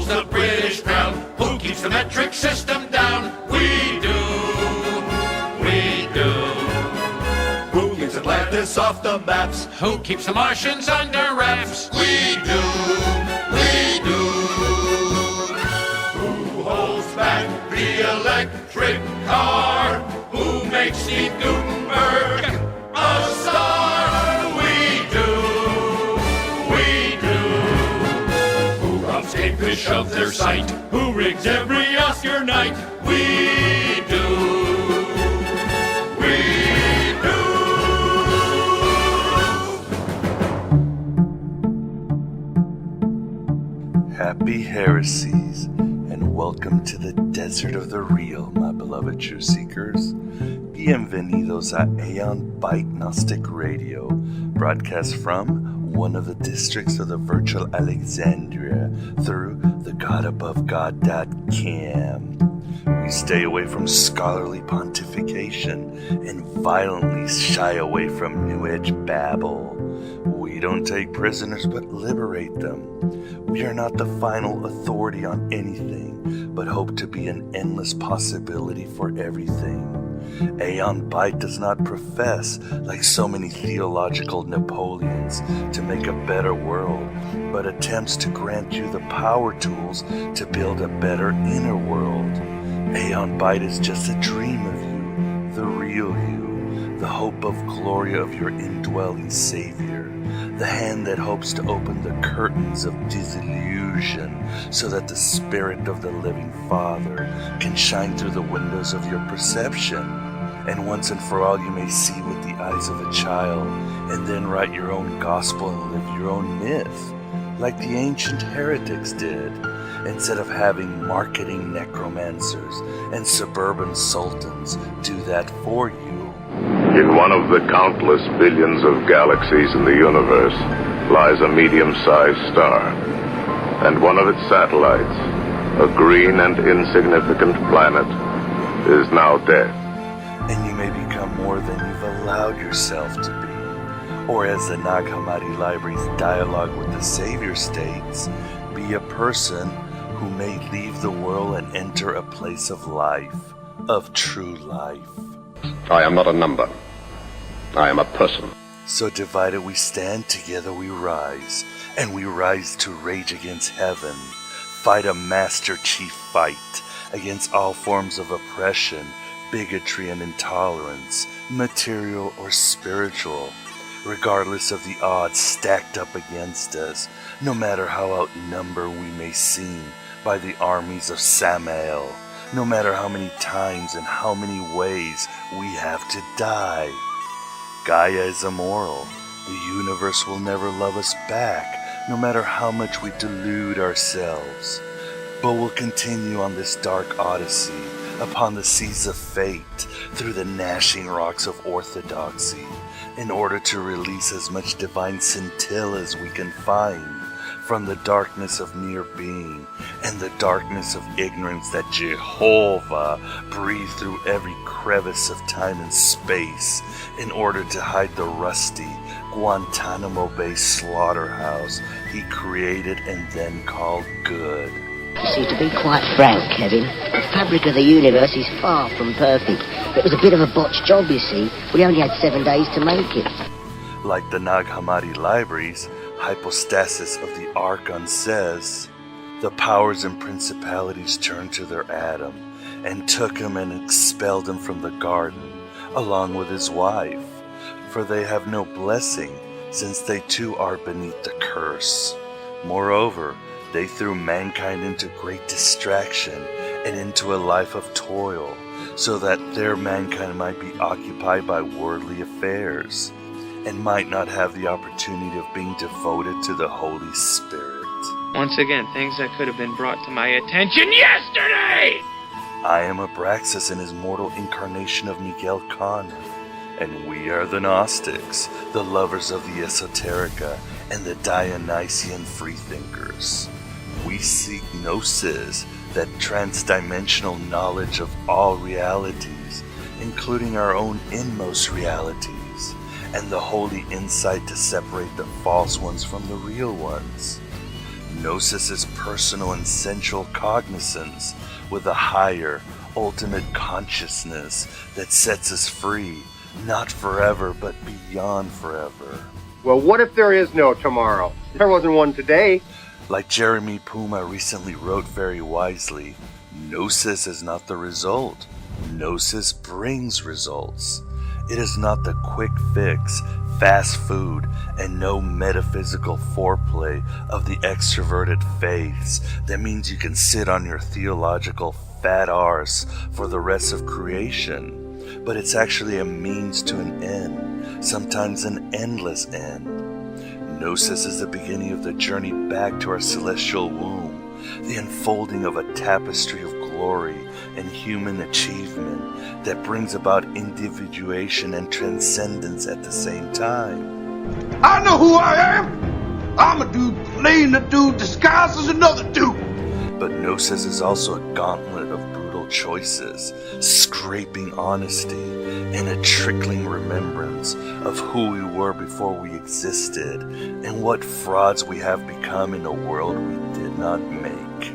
holds the British crown? Who keeps the metric system down? We do. We do. Who keeps Atlantis off the maps? Who keeps the Martians under wraps? We do. We do. Who holds back the electric car? Who makes Steve Gutenberg a star? We do. We do. Who robs Kate Fish of their sight? Who rigs every Oscar night? We do. Happy heresies, and welcome to the desert of the real, my beloved truth seekers. Bienvenidos a Aeon Byte Gnostic Radio, broadcast from one of the districts of the virtual Alexandria through the GodAboveGod.com. We stay away from scholarly pontification and violently shy away from New Age babble. We don't take prisoners but liberate them. We are not the final authority on anything, but hope to be an endless possibility for everything. Aeon Byte does not profess, like so many theological Napoleons, to make a better world, but attempts to grant you the power tools to build a better inner world. Aeon Byte is just a dream of you, the real you, the hope of glory of your indwelling Savior, the hand that hopes to open the curtains of disillusion so that the Spirit of the living Father can shine through the windows of your perception, and once and for all you may see with the eyes of a child, and then write your own gospel and live your own myth, like the ancient heretics did, instead of having marketing necromancers and suburban sultans do that for you. In one of the countless billions of galaxies in the universe lies a medium-sized star, and one of its satellites, a green and insignificant planet, is now dead. And you may become more than you've allowed yourself to be. Or as the Nag Hammadi Library's dialogue with the Savior states, be a person who may leave the world and enter a place of life, of true life. I am not a number. I am a person. So divided we stand, together we rise, and we rise to rage against heaven, fight a master chief fight against all forms of oppression, bigotry and intolerance, material or spiritual, regardless of the odds stacked up against us, no matter how outnumbered we may seem by the armies of Samael, no matter how many times and how many ways we have to die. Gaia is immoral. The universe will never love us back, no matter how much we delude ourselves. But we'll continue on this dark odyssey, upon the seas of fate, through the gnashing rocks of orthodoxy, in order to release as much divine scintilla as we can find from the darkness of mere being and the darkness of ignorance that Jehovah breathed through every crevice of time and space in order to hide the rusty Guantanamo Bay slaughterhouse he created and then called good. See, to be quite frank, Kevin, the fabric of the universe is far from perfect. It was a bit of a botched job, you see. We only had 7 days to make it. Like the Nag Hammadi Library's hypostasis of the Archon says, the powers and principalities turned to their Adam and took him and expelled him from the garden, along with his wife, for they have no blessing, since they too are beneath the curse. Moreover, they threw mankind into great distraction and into a life of toil, so that their mankind might be occupied by worldly affairs, and might not have the opportunity of being devoted to the Holy Spirit. Once again, things that could have been brought to my attention yesterday! I am Abraxas in his mortal incarnation of Miguel Conner, and we are the Gnostics, the lovers of the esoterica and the Dionysian freethinkers. We seek gnosis, that transdimensional knowledge of all realities, including our own inmost realities, and the holy insight to separate the false ones from the real ones. Gnosis is personal and sensual cognizance with a higher, ultimate consciousness that sets us free, not forever, but beyond forever. Well, what if there is no tomorrow? There wasn't one today. Like Jeremy Puma recently wrote very wisely, Gnosis is not the result. Gnosis brings results. It is not the quick fix, fast food, and no metaphysical foreplay of the extroverted faiths that means you can sit on your theological fat arse for the rest of creation. But it's actually a means to an end, sometimes an endless end. Gnosis is the beginning of the journey back to our celestial womb, the unfolding of a tapestry of glory and human achievement that brings about individuation and transcendence at the same time. I know who I am. I'm a dude playing a dude disguised as another dude. But Gnosis is also a gauntlet of brutal choices, scraping honesty, and a trickling remembrance of who we were before we existed and what frauds we have become in a world we did not make.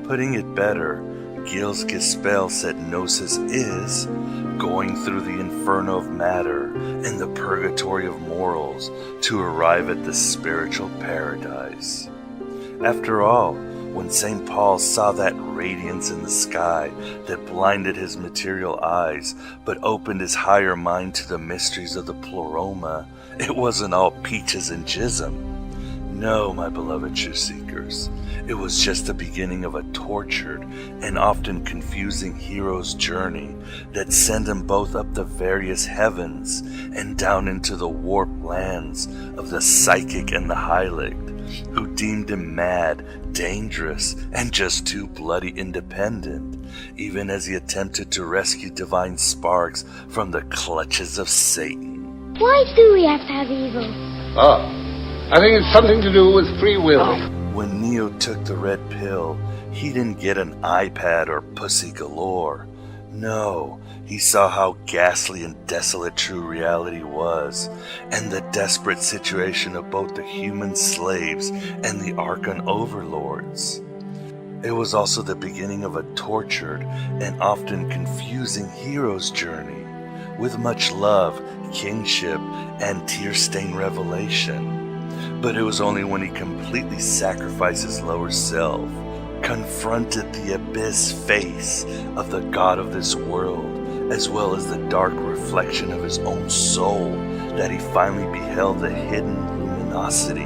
Putting it better, Gilles Gispel said Gnosis is going through the inferno of matter and the purgatory of morals to arrive at the spiritual paradise. After all, when St. Paul saw that radiance in the sky that blinded his material eyes but opened his higher mind to the mysteries of the pleroma, it wasn't all peaches and jism. No, my beloved truth seekers, it was just the beginning of a tortured and often confusing hero's journey that sent him both up the various heavens and down into the warped lands of the psychic and the Heilig, who deemed him mad, dangerous, and just too bloody independent, even as he attempted to rescue divine sparks from the clutches of Satan. Why do we have to have evil? I think it's something to do with free will. When Neo took the red pill, he didn't get an iPad or pussy galore. No, he saw how ghastly and desolate true reality was, and the desperate situation of both the human slaves and the Archon overlords. It was also the beginning of a tortured and often confusing hero's journey, with much love, kinship, and tear-stained revelation. But it was only when he completely sacrificed his lower self, confronted the abyss face of the God of this world, as well as the dark reflection of his own soul, that he finally beheld the hidden luminosity,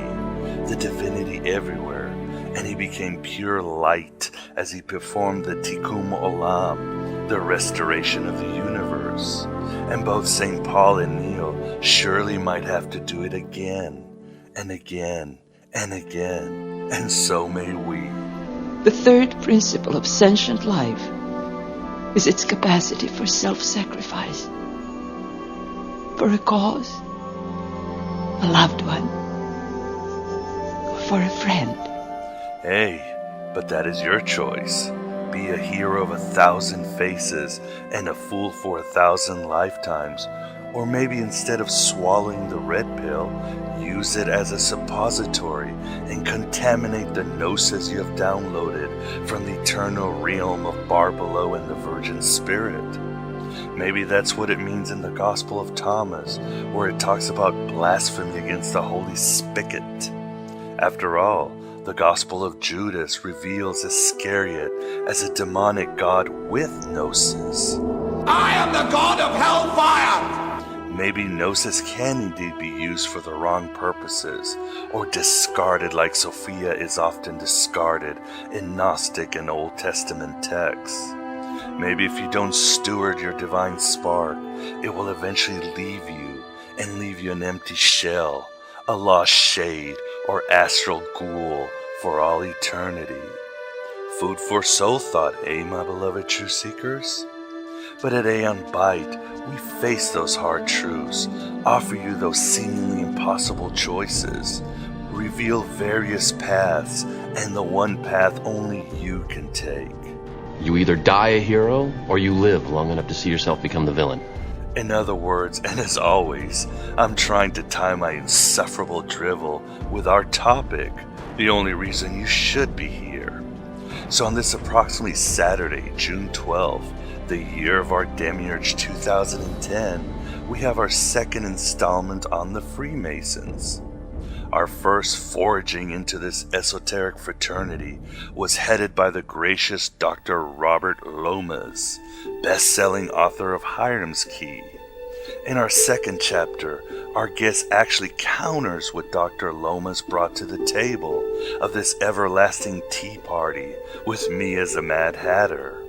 the divinity everywhere, and he became pure light as he performed the Tikkun Olam, the restoration of the universe. And both St. Paul and Neo surely might have to do it again, and again, and again, and so may we. The third principle of sentient life is its capacity for self-sacrifice. For a cause, a loved one, or for a friend. Hey, but that is your choice. Be a hero of 1,000 faces and a fool for 1,000 lifetimes. Or maybe instead of swallowing the red pill, use it as a suppository and contaminate the gnosis you have downloaded from the eternal realm of Barbelo and the Virgin Spirit. Maybe that's what it means in the Gospel of Thomas, where it talks about blasphemy against the Holy Spigot. After all, the Gospel of Judas reveals Iscariot as a demonic god with gnosis. I am the god of hellfire! Maybe gnosis can indeed be used for the wrong purposes, or discarded like Sophia is often discarded in Gnostic and Old Testament texts. Maybe if you don't steward your divine spark, it will eventually leave you, and leave you an empty shell, a lost shade, or astral ghoul for all eternity. Food for soul thought, eh, my beloved truth seekers? But at Aeon Byte, we face those hard truths, offer you those seemingly impossible choices, reveal various paths, and the one path only you can take. You either die a hero, or you live long enough to see yourself become the villain. In other words, and as always, I'm trying to tie my insufferable drivel with our topic, The only reason you should be here. So on this approximately Saturday, June 12th, the year of our Demiurge 2010, we have our second installment on the Freemasons. Our first foraging into this esoteric fraternity was headed by the gracious Dr. Robert Lomas, best-selling author of Hiram's Key. In our second chapter, our guest actually counters what Dr. Lomas brought to the table of this everlasting tea party with me as a Mad Hatter.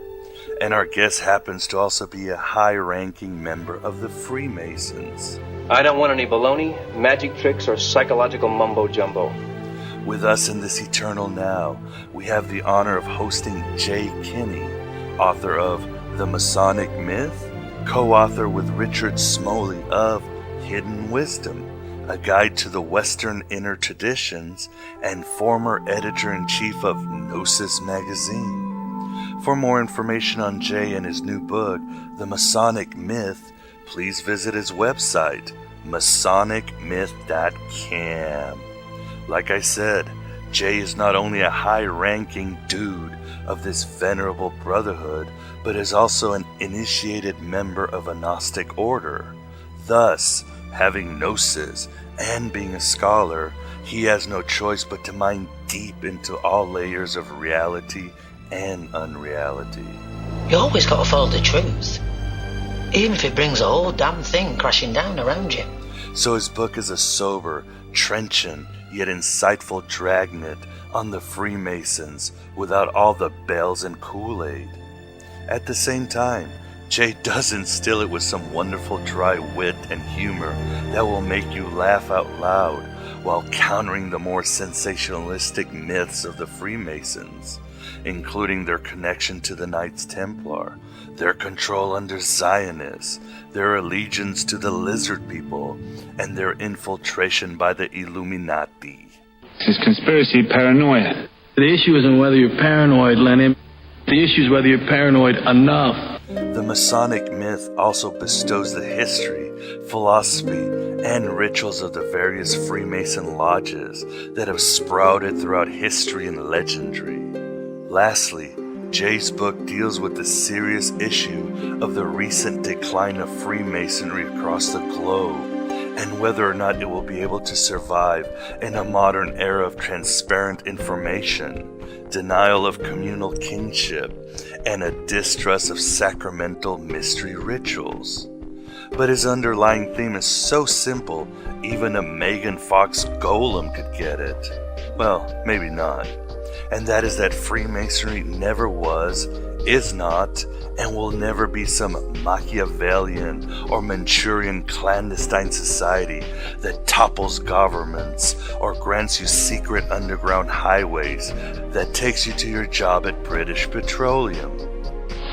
And our guest happens to also be a high-ranking member of the Freemasons. I don't want any baloney, magic tricks, or psychological mumbo-jumbo. With us in this eternal now, we have the honor of hosting Jay Kinney, author of The Masonic Myth, co-author with Richard Smoley of Hidden Wisdom, a guide to the Western inner traditions, and former editor-in-chief of Gnosis magazine. For more information on Jay and his new book, The Masonic Myth, please visit his website, masonicmyth.com. Like I said, Jay is not only a high-ranking dude of this venerable brotherhood, but is also an initiated member of a Gnostic order. Thus, having gnosis and being a scholar, he has no choice but to mine deep into all layers of reality and unreality. You always got to follow the truth, even if it brings the whole damn thing crashing down around you. So his book is a sober, trenchant, yet insightful dragnet on the Freemasons without all the bells and Kool-Aid. At the same time, Jay does instill it with some wonderful dry wit and humor that will make you laugh out loud while countering the more sensationalistic myths of the Freemasons, including their connection to the Knights Templar, their control under Zionists, their allegiance to the lizard people, and their infiltration by the Illuminati. It's conspiracy paranoia. The issue isn't whether you're paranoid, Lenin. The issue is whether you're paranoid enough. The Masonic myth also bestows the history, philosophy, and rituals of the various Freemason lodges that have sprouted throughout history and legendary. Lastly, Jay's book deals with the serious issue of the recent decline of Freemasonry across the globe, and whether or not it will be able to survive in a modern era of transparent information, denial of communal kinship, and a distrust of sacramental mystery rituals. But his underlying theme is so simple, even a Megan Fox golem could get it. Well, maybe not. And that is that Freemasonry never was, is not, and will never be some Machiavellian or Manchurian clandestine society that topples governments or grants you secret underground highways that takes you to your job at British Petroleum.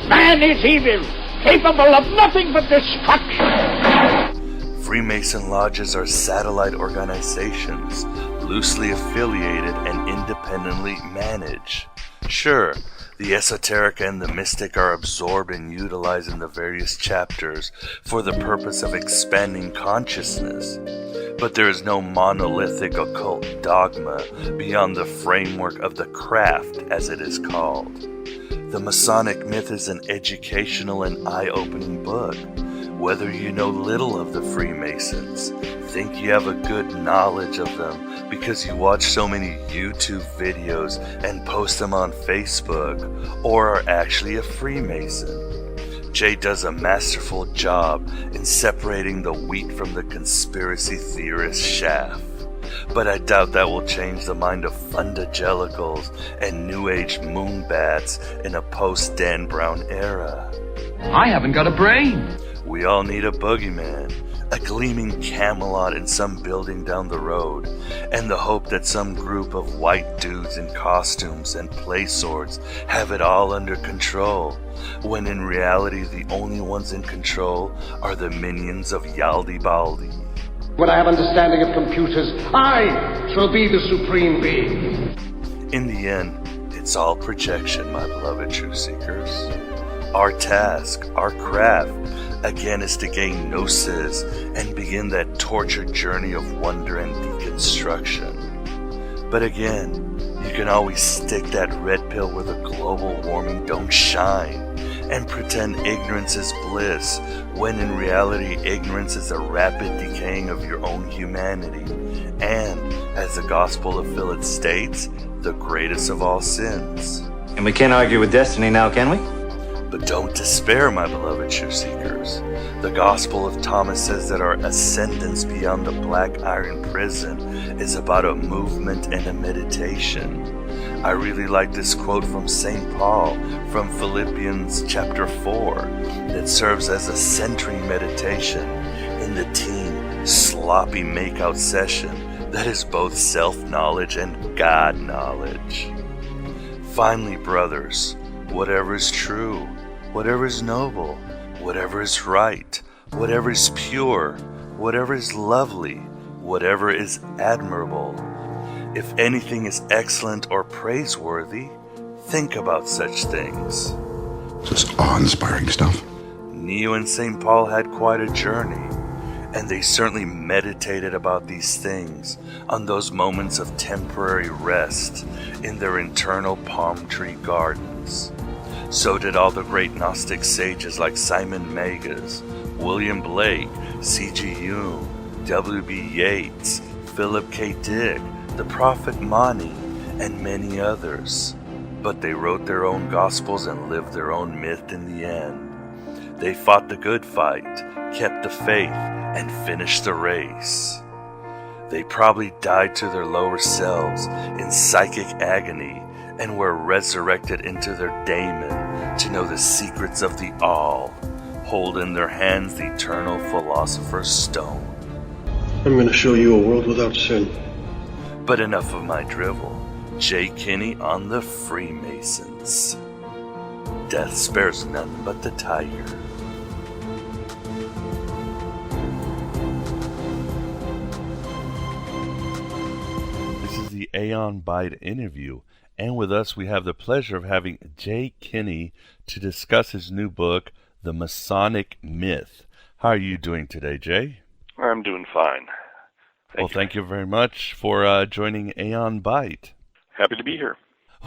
Man is evil, capable of nothing but destruction. Freemason lodges are satellite organizations, loosely affiliated and independently managed. Sure, the esoteric and the mystic are absorbed and utilized in the various chapters for the purpose of expanding consciousness, but there is no monolithic occult dogma beyond the framework of the craft, as it is called. The Masonic myth is an educational and eye-opening book. Whether you know little of the Freemasons, think you have a good knowledge of them because you watch so many YouTube videos and post them on Facebook, or are actually a Freemason, Jay does a masterful job in separating the wheat from the conspiracy theorist chaff. But I doubt that will change the mind of fundagelicals and New Age moonbats in a post-Dan Brown era. I haven't got a brain. We all need a boogeyman, a gleaming Camelot in some building down the road, and the hope that some group of white dudes in costumes and play swords have it all under control, when in reality the only ones in control are the minions of Yaldi Baldi. When I have understanding of computers, I shall be the supreme being. In the end, it's all projection, my beloved truth seekers. Our task, our craft, again, is to gain gnosis and begin that tortured journey of wonder and deconstruction. But again, you can always stick that red pill where the global warming don't shine and pretend ignorance is bliss, when in reality ignorance is a rapid decaying of your own humanity, and, as the Gospel of Philip states, the greatest of all sins. And we can't argue with destiny now, can we? But don't despair, my beloved truth seekers. The Gospel of Thomas says that our ascendance beyond the black iron prison is about a movement and a meditation. I really like this quote from St. Paul from Philippians chapter 4 that serves as a centering meditation in the teen sloppy makeout session that is both self-knowledge and God knowledge. Finally, brothers, whatever is true, whatever is noble, whatever is right, whatever is pure, whatever is lovely, whatever is admirable, if anything is excellent or praiseworthy, think about such things. Just awe-inspiring stuff. Neo and St. Paul had quite a journey, and they certainly meditated about these things on those moments of temporary rest in their internal palm tree gardens. So did all the great Gnostic sages like Simon Magus, William Blake, C.G. Jung, W.B. Yeats, Philip K. Dick, the Prophet Mani, and many others. But they wrote their own gospels and lived their own myth in the end. They fought the good fight, kept the faith, and finished the race. They probably died to their lower selves in psychic agony and were resurrected into their daemon to know the secrets of the all, hold in their hands the eternal philosopher's stone. I'm going to show you a world without sin. But enough of my drivel. Jay Kinney on the Freemasons. Death spares none but the tiger. This is the Aeon Byte interview, and with us we have the pleasure of having Jay Kinney to discuss his new book, The Masonic Myth. How are you doing today, Jay? I'm doing fine. Thank you very much for joining Aeon Byte. Happy to be here.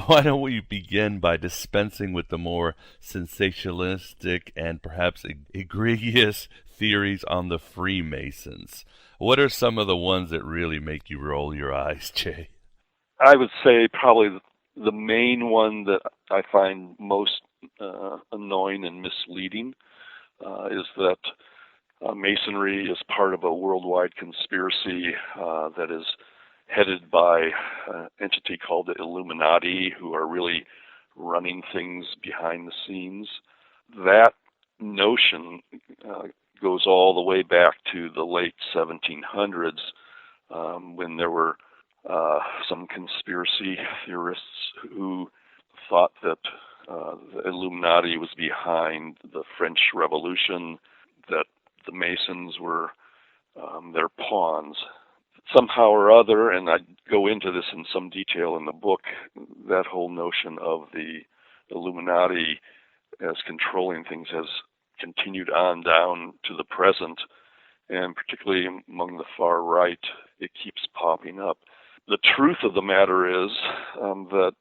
Why don't we begin by dispensing with the more sensationalistic and perhaps egregious theories on the Freemasons? What are some of the ones that really make you roll your eyes, Jay? I would say probably the main one that I find most annoying and misleading is that Masonry is part of a worldwide conspiracy that is headed by an entity called the Illuminati, who are really running things behind the scenes. That notion goes all the way back to the late 1700s, when there were some conspiracy theorists who thought that the Illuminati was behind the French Revolution, that the Masons were their pawns. Somehow or other, and I go into this in some detail in the book, that whole notion of the Illuminati as controlling things has continued on down to the present, and particularly among the far right, it keeps popping up. The truth of the matter is that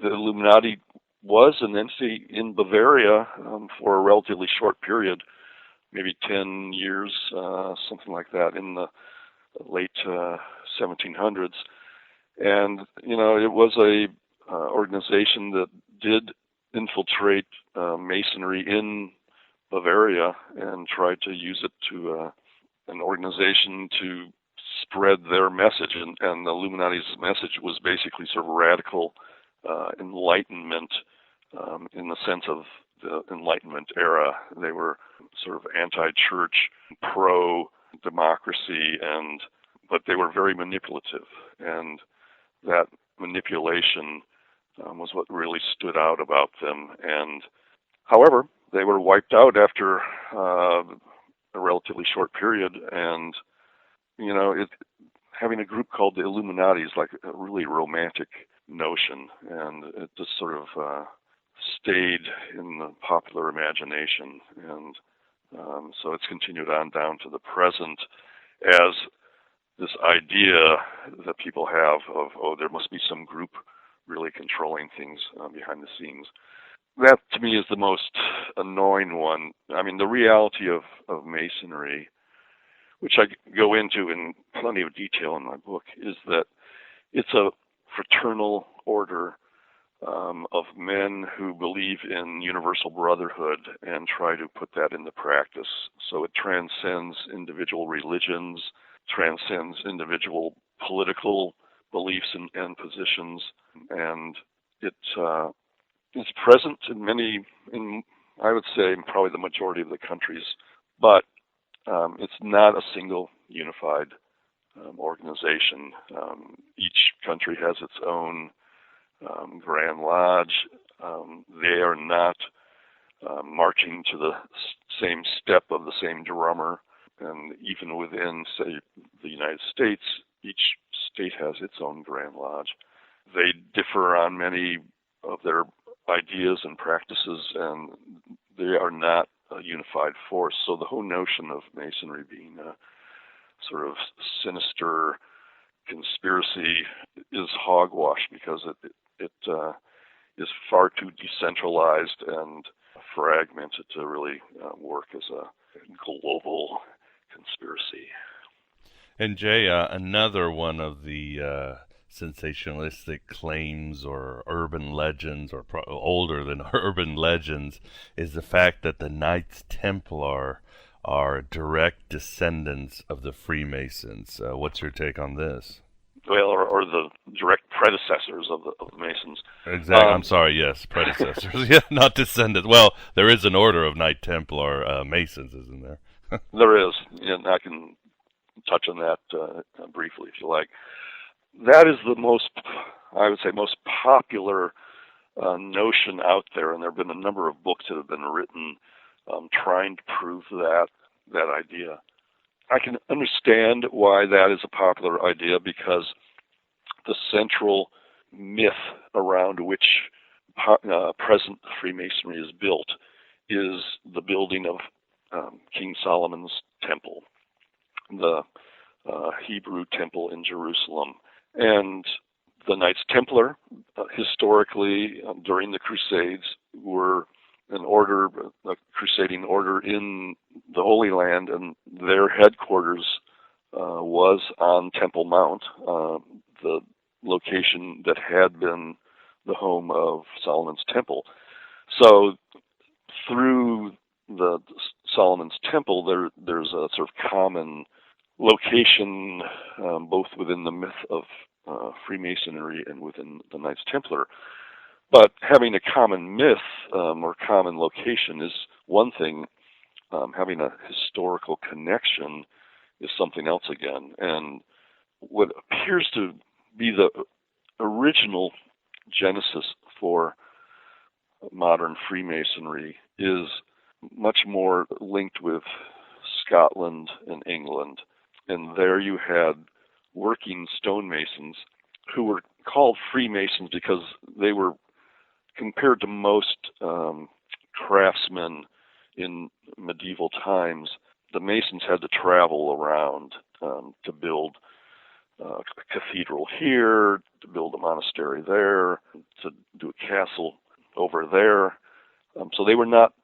the Illuminati was an entity in Bavaria for a relatively short period, maybe 10 years, something like that, in the late 1700s. And, it was a organization that did infiltrate Masonry in Bavaria and tried to use it to an organization to spread their message. And the Illuminati's message was basically sort of radical enlightenment in the sense of the Enlightenment era. They were sort of anti-church, pro-democracy, but they were very manipulative. And that manipulation was what really stood out about them. And however, they were wiped out after a relatively short period. And, having a group called the Illuminati is like a really romantic notion. And it just sort of stayed in the popular imagination. And so it's continued on down to the present as this idea that people have of, oh, there must be some group really controlling things behind the scenes. That, to me, is the most annoying one. I mean, the reality of Masonry, which I go into in plenty of detail in my book, is that it's a fraternal order of men who believe in universal brotherhood and try to put that into practice. So it transcends individual religions, transcends individual political beliefs and positions, and it's present in I would say probably the majority of the countries, but it's not a single unified organization. Each country has its own Grand Lodge. They are not marching to the same step of the same drummer. And even within, say, the United States, each state has its own Grand Lodge. They differ on many of their ideas and practices, and they are not a unified force. So the whole notion of Masonry being a sort of sinister conspiracy is hogwash, because it is far too decentralized and fragmented to really work as a global conspiracy. And Jay, another one of the sensationalistic claims or urban legends, or older than urban legends, is the fact that the Knights Templar are direct descendants of the Freemasons. What's your take on this? Well, or the direct predecessors of the Masons. Exactly. I'm sorry. Yes, predecessors. Yeah, not descendants. Well, there is an order of Knight Templar Masons, isn't there? There is, and I can touch on that briefly if you like. That is the most, I would say, most popular notion out there, and there have been a number of books that have been written trying to prove that idea. I can understand why that is a popular idea, because the central myth around which present Freemasonry is built is the building of King Solomon's temple, the Hebrew temple in Jerusalem. And the Knights Templar, historically, during the Crusades, were an order, a crusading order in the Holy Land, and their headquarters was on Temple Mount, the location that had been the home of Solomon's temple. So through the Solomon's temple, there's a sort of common location, both within the myth of Freemasonry and within the Knights Templar. But having a common myth or common location is one thing. Having a historical connection is something else again. And what appears to be the original genesis for modern Freemasonry is much more linked with Scotland and England. And there you had working stonemasons who were called Freemasons because they were, compared to most craftsmen in medieval times, the Masons had to travel around to build a cathedral here, to build a monastery there, to do a castle over there. So they were not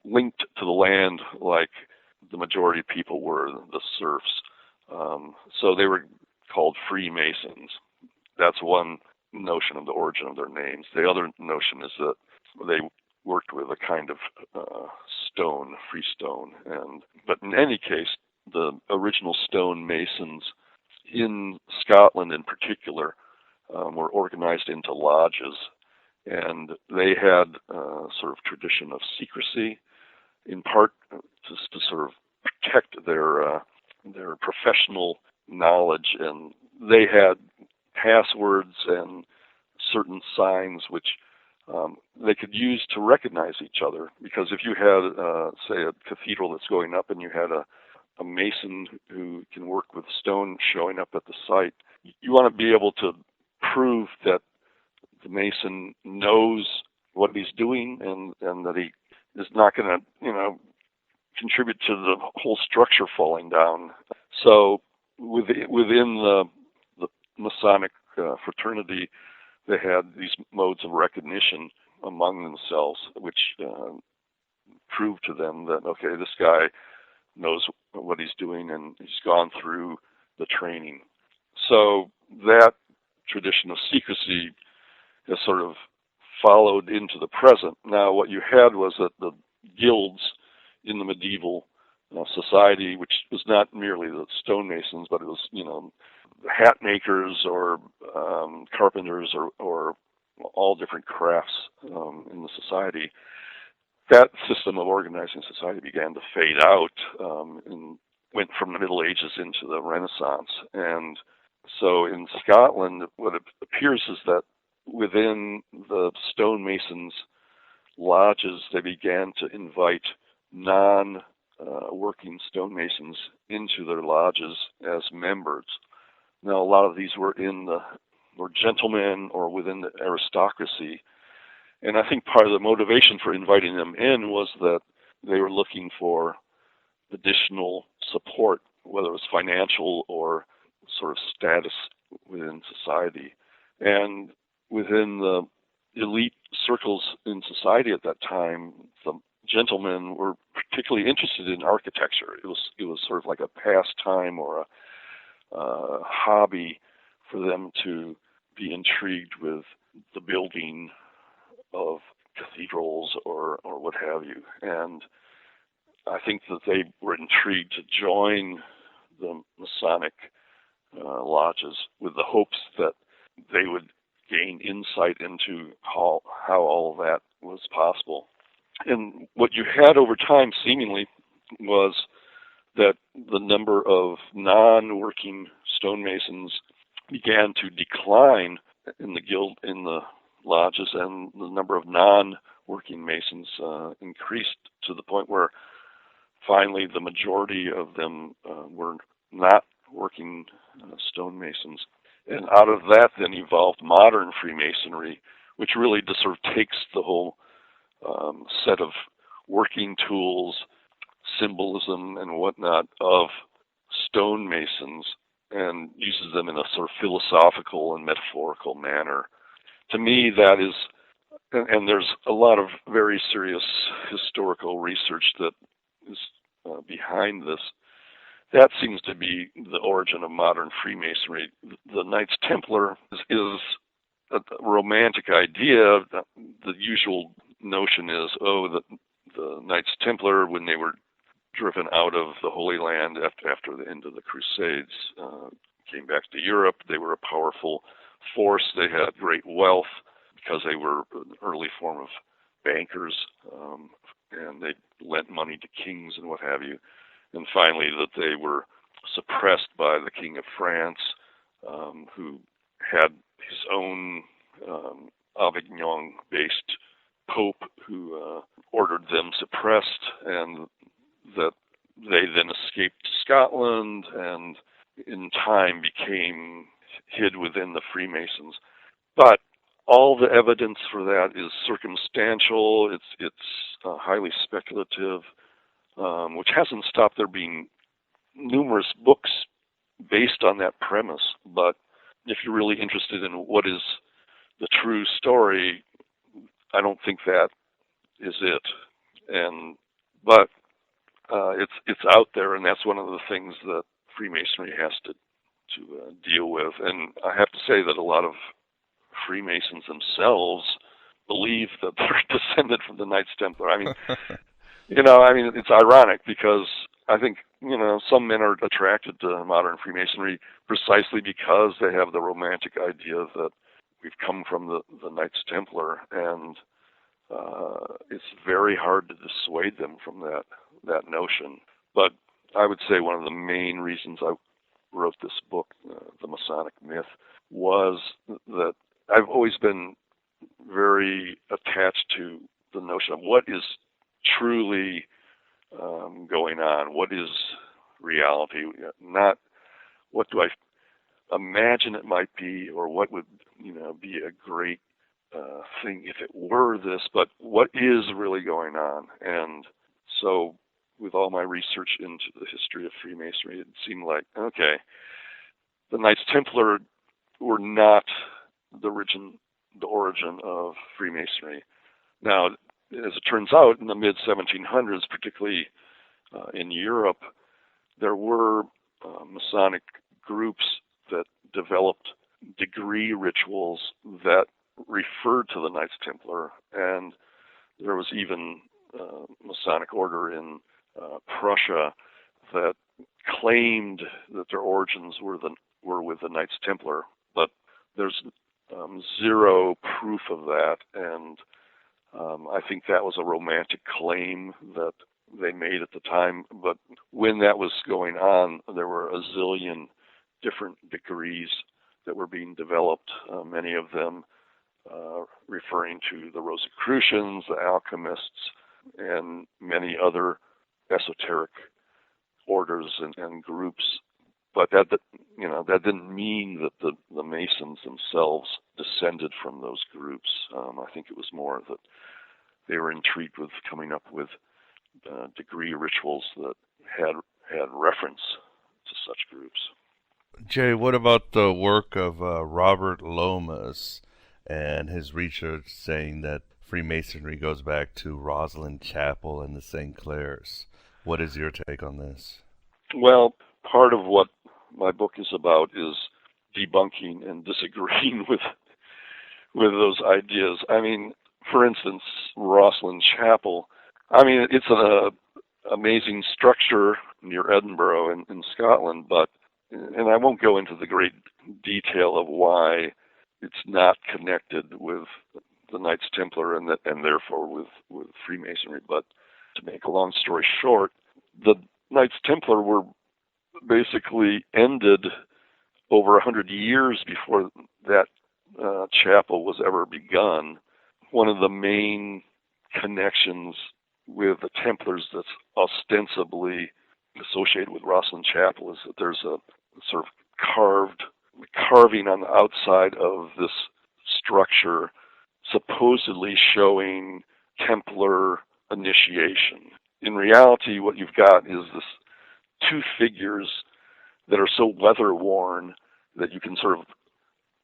linked to the land like the majority of people were, the serfs. So they were called Freemasons. That's one notion of the origin of their names. The other notion is that they worked with a kind of stone, free stone. But in any case, the original stone masons in Scotland in particular were organized into lodges, and they had a sort of tradition of secrecy, in part to sort of protect their professional knowledge, and they had passwords and certain signs which they could use to recognize each other. Because if you had, say, a cathedral that's going up and you had a mason who can work with stone showing up at the site, you want to be able to prove that the mason knows what he's doing and that he is not going to, contribute to the whole structure falling down. So within the Masonic fraternity, they had these modes of recognition among themselves, which proved to them that, okay, this guy knows what he's doing and he's gone through the training. So that tradition of secrecy has sort of followed into the present. Now, what you had was that the guilds in the medieval society, which was not merely the stonemasons, but it was, hat makers or carpenters or all different crafts in the society. That system of organizing society began to fade out and went from the Middle Ages into the Renaissance. And so in Scotland, what it appears is that within the stonemasons' lodges, they began to invite non-working stonemasons into their lodges as members. Now, a lot of these were gentlemen or within the aristocracy. And I think part of the motivation for inviting them in was that they were looking for additional support, whether it was financial or sort of status within society. And within the elite circles in society at that time, the gentlemen were particularly interested in architecture. It was sort of like a pastime or a hobby for them to be intrigued with the building of cathedrals or what have you. And I think that they were intrigued to join the Masonic lodges with the hopes that they would gain insight into how all of that was possible. And what you had over time, seemingly, was that the number of non-working stonemasons began to decline in the guild, in the lodges, and the number of non-working masons increased to the point where finally the majority of them were not working stonemasons. And out of that then evolved modern Freemasonry, which really just sort of takes the whole set of working tools, symbolism and whatnot of stonemasons and uses them in a sort of philosophical and metaphorical manner. To me, that is, and there's a lot of very serious historical research that is behind this. That seems to be the origin of modern Freemasonry. The Knights Templar is a romantic idea. The usual notion is, that the Knights Templar, when they were driven out of the Holy Land after the end of the Crusades, came back to Europe. They were a powerful force. They had great wealth because they were an early form of bankers, and they lent money to kings and what have you. And finally, that they were suppressed by the King of France, who had his own Avignon-based pope who ordered them suppressed, and that they then escaped to Scotland and in time became hid within the Freemasons. But all the evidence for that is circumstantial. It's highly speculative, which hasn't stopped there being numerous books based on that premise. But if you're really interested in what is the true story, I don't think that is it. But it's out there, and that's one of the things that Freemasonry has to deal with. And I have to say that a lot of Freemasons themselves believe that they're descended from the Knights Templar. I mean, it's ironic because I think, some men are attracted to modern Freemasonry precisely because they have the romantic idea that we've come from the Knights Templar, and it's very hard to dissuade them from that notion. But I would say one of the main reasons I wrote this book, The Masonic Myth, was that I've always been very attached to the notion of what is truly going on, what is reality, not what do I imagine it might be, or what would be a great thing if it were this, but what is really going on. And so with all my research into the history of Freemasonry, it seemed like, okay, the Knights Templar were not the origin of Freemasonry. Now, as it turns out, in the mid-1700s, particularly in Europe, there were Masonic groups that developed degree rituals that referred to the Knights Templar, and there was even a Masonic order in Prussia that claimed that their origins were with the Knights Templar, but there's zero proof of that, and I think that was a romantic claim that they made at the time. But when that was going on, there were a zillion different degrees that were being developed, many of them referring to the Rosicrucians, the alchemists, and many other esoteric orders and groups. But that didn't mean that the Masons themselves descended from those groups. I think it was more that they were intrigued with coming up with degree rituals that had reference to such groups. Jerry, what about the work of Robert Lomas and his research saying that Freemasonry goes back to Rosslyn Chapel and the St. Clairs? What is your take on this? Well, part of what my book is about is debunking and disagreeing with those ideas. I mean, for instance, Rosslyn Chapel, I mean, it's an amazing structure near Edinburgh in Scotland, and I won't go into the great detail of why it's not connected with the Knights Templar and therefore with Freemasonry. But to make a long story short, the Knights Templar were basically ended over 100 years before that chapel was ever begun. One of the main connections with the Templars that's ostensibly associated with Rosslyn Chapel is that there's a sort of carving on the outside of this structure supposedly showing Templar initiation. In reality, what you've got is this two figures that are so weather-worn that you can sort of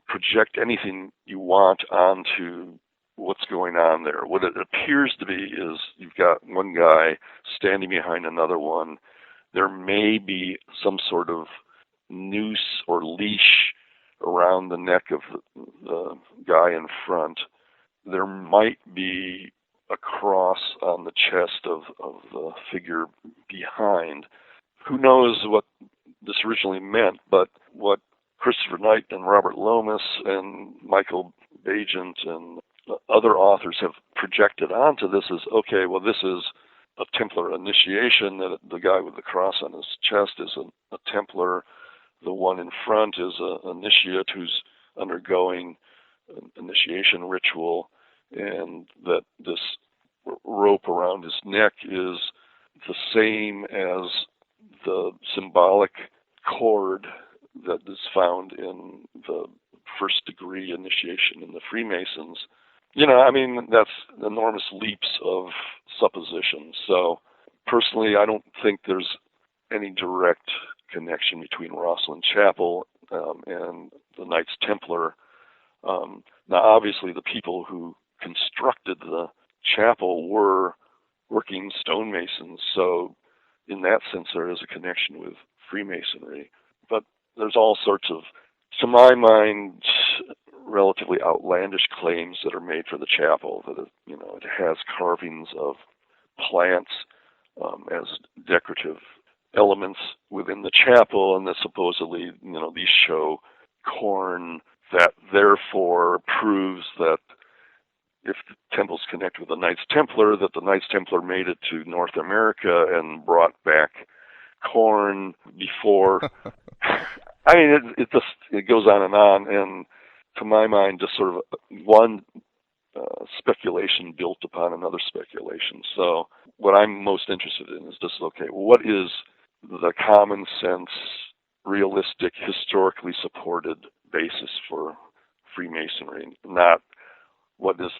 project anything you want onto what's going on there. What it appears to be is you've got one guy standing behind another one. There may be some sort of noose or leash around the neck of the guy in front. There might be a cross on the chest of the figure behind. Who knows what this originally meant, but what Christopher Knight and Robert Lomas and Michael Bagent and other authors have projected onto this is, okay, well, this is a Templar initiation, that the guy with the cross on his chest is a Templar. The one in front is an initiate who's undergoing an initiation ritual, and that this rope around his neck is the same as the symbolic cord that is found in the first degree initiation in the Freemasons. I mean, that's enormous leaps of supposition. So personally, I don't think there's any direct connection between Rosslyn Chapel and the Knights Templar. Now, obviously, the people who constructed the chapel were working stonemasons, so in that sense, there is a connection with Freemasonry. But there's all sorts of, to my mind, relatively outlandish claims that are made for the chapel, that it has carvings of plants as decorative elements within the chapel, and that supposedly, these show corn, that therefore proves that if the temples connect with the Knights Templar, that the Knights Templar made it to North America and brought back corn before. I mean, it goes on, and to my mind, just sort of one speculation built upon another speculation. So what I'm most interested in is just, okay, what is the common sense, realistic, historically supported basis for Freemasonry, not what is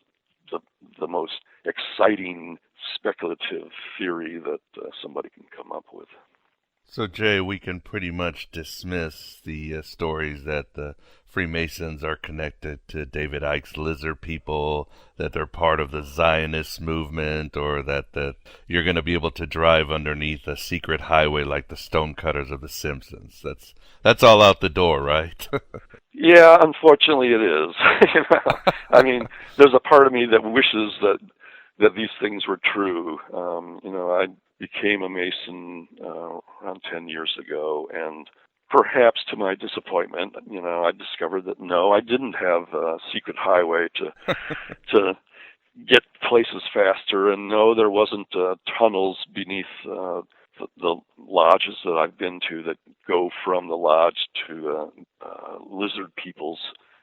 the most exciting speculative theory that somebody can come up with. So, Jay, we can pretty much dismiss the stories that the Freemasons are connected to David Icke's lizard people, that they're part of the Zionist movement, or that you're going to be able to drive underneath a secret highway like the stonecutters of The Simpsons. That's all out the door, right? Yeah, unfortunately it is. I mean, there's a part of me that wishes that these things were true. I became a Mason around 10 years ago, and perhaps to my disappointment, I discovered that no, I didn't have a secret highway to get places faster, and no, there wasn't tunnels beneath the lodges that I've been to that go from the lodge to lizard people's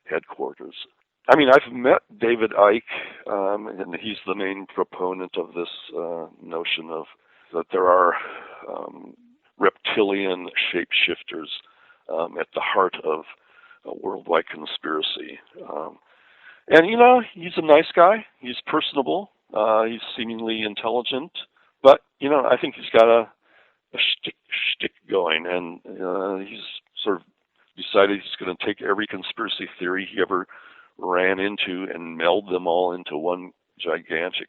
headquarters. I mean, I've met David Icke, and he's the main proponent of this notion of that there are reptilian shapeshifters at the heart of a worldwide conspiracy. And, he's a nice guy. He's personable. He's seemingly intelligent. But, I think he's got a shtick going, and he's sort of decided he's going to take every conspiracy theory he ever ran into and meld them all into one gigantic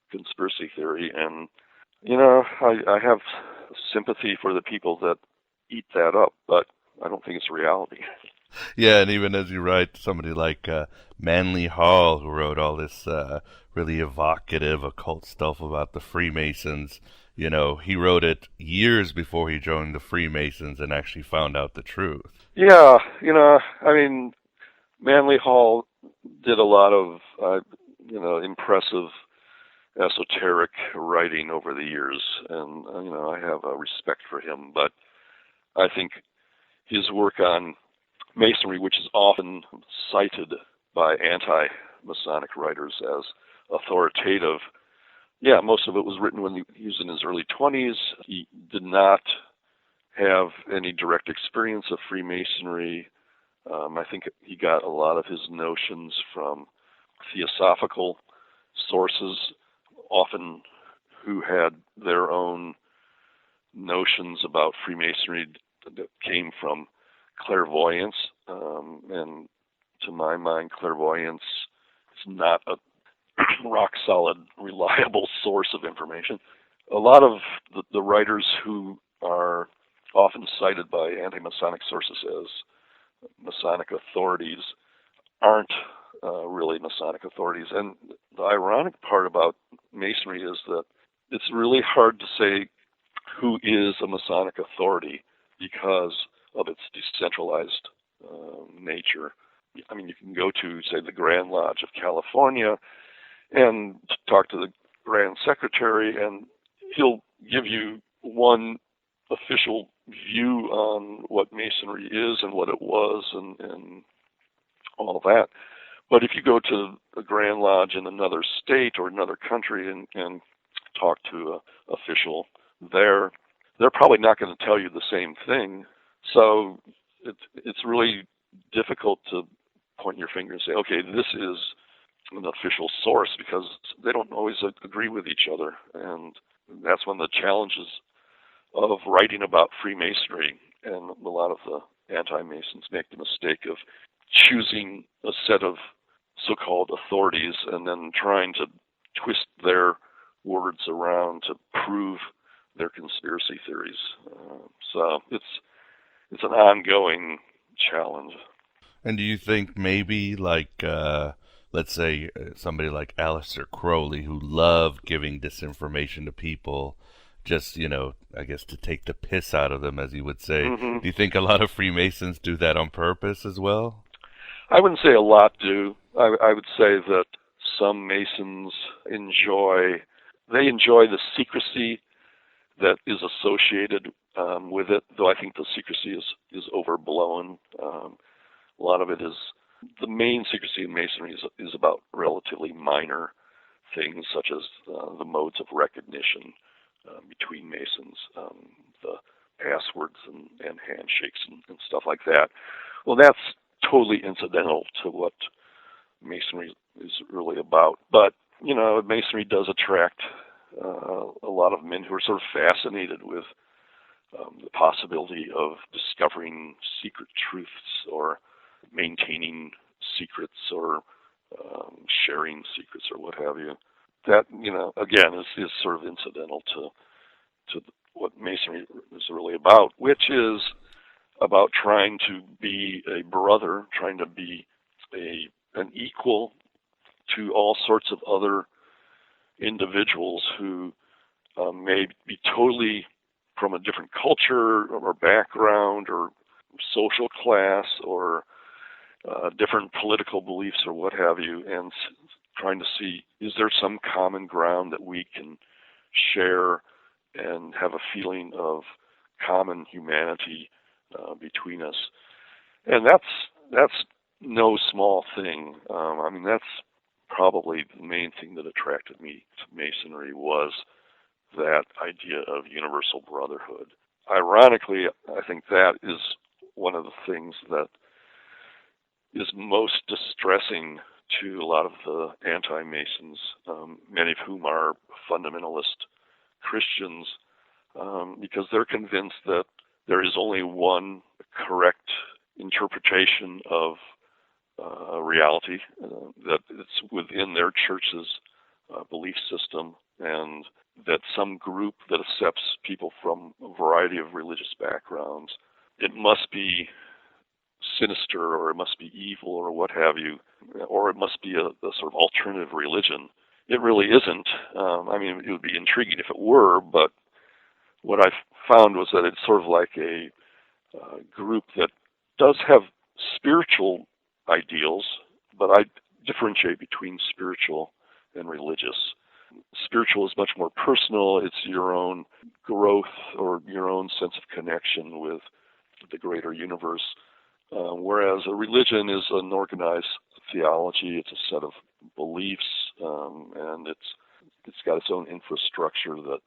conspiracy theory. And, I have sympathy for the people that eat that up, but I don't think it's reality. Yeah, and even as you write, somebody like Manly Hall, who wrote all this really evocative occult stuff about the Freemasons, he wrote it years before he joined the Freemasons and actually found out the truth. Yeah, I mean, Manly Hall did a lot of, impressive esoteric writing over the years, and, I have a respect for him, but I think his work on Masonry, which is often cited by anti-Masonic writers as authoritative, yeah, most of it was written when he was in his early 20s. He did not have any direct experience of Freemasonry. I think he got a lot of his notions from theosophical sources, often who had their own notions about Freemasonry that came from clairvoyance. And to my mind, clairvoyance is not a rock-solid, reliable source of information. A lot of the writers who are often cited by anti-Masonic sources as Masonic authorities aren't really Masonic authorities. And the ironic part about Masonry is that it's really hard to say who is a Masonic authority because of its decentralized nature. I mean, you can go to, say, the Grand Lodge of California and talk to the Grand Secretary, and he'll give you one official view on what Masonry is and what it was and all of that. But if you go to a Grand Lodge in another state or another country and talk to an official there, they're probably not going to tell you the same thing. So it's really difficult to point your finger and say, okay, this is an official source, because they don't always agree with each other. And that's one of the challenges of writing about Freemasonry. And a lot of the anti-Masons make the mistake of choosing a set of so-called authorities and then trying to twist their words around to prove their conspiracy theories. So it's an ongoing challenge. And do you think maybe like, let's say somebody like Aleister Crowley, who loved giving disinformation to people, just, I guess to take the piss out of them, as you would say. Mm-hmm. Do you think a lot of Freemasons do that on purpose as well? I wouldn't say a lot do. I would say that some Masons enjoy the secrecy that is associated with it, though I think the secrecy is overblown. A lot of it is, the main secrecy in Masonry is about relatively minor things, such as the modes of recognition between Masons, the passwords and handshakes and stuff like that. Well, that's totally incidental to what Masonry is really about. But, Masonry does attract a lot of men who are sort of fascinated with the possibility of discovering secret truths or maintaining secrets or sharing secrets or what have you. That, again, is sort of incidental to what Masonry is really about, which is about trying to be a brother, trying to be an equal to all sorts of other individuals who may be totally from a different culture or background or social class or different political beliefs or what have you, and trying to see, is there some common ground that we can share and have a feeling of common humanity between us. And that's no small thing. That's probably the main thing that attracted me to Masonry was that idea of universal brotherhood. Ironically, I think that is one of the things that is most distressing to a lot of the anti-Masons, many of whom are fundamentalist Christians, because they're convinced that there is only one correct interpretation of reality, that it's within their church's belief system, and that some group that accepts people from a variety of religious backgrounds, it must be sinister or it must be evil or what have you, or it must be a sort of alternative religion. It really isn't. It would be intriguing if it were, but what I found was that it's sort of like a group that does have spiritual ideals, but I differentiate between spiritual and religious. Spiritual is much more personal. It's your own growth or your own sense of connection with the greater universe, whereas a religion is an organized theology. It's a set of beliefs, and it's got its own infrastructure that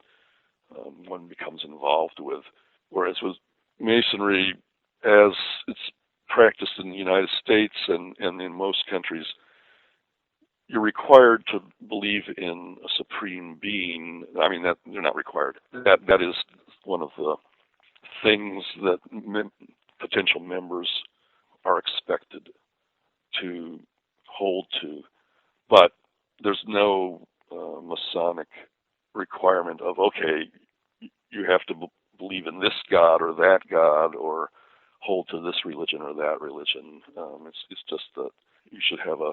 one becomes involved with. Whereas with Masonry, as it's practiced in the United States and in most countries, you're required to believe in a supreme being. That you're not required. That is one of the things that potential members are expected to hold to. But there's no Masonic requirement of, okay, you have to believe in this God or that God or hold to this religion or that religion. It's just that you should have a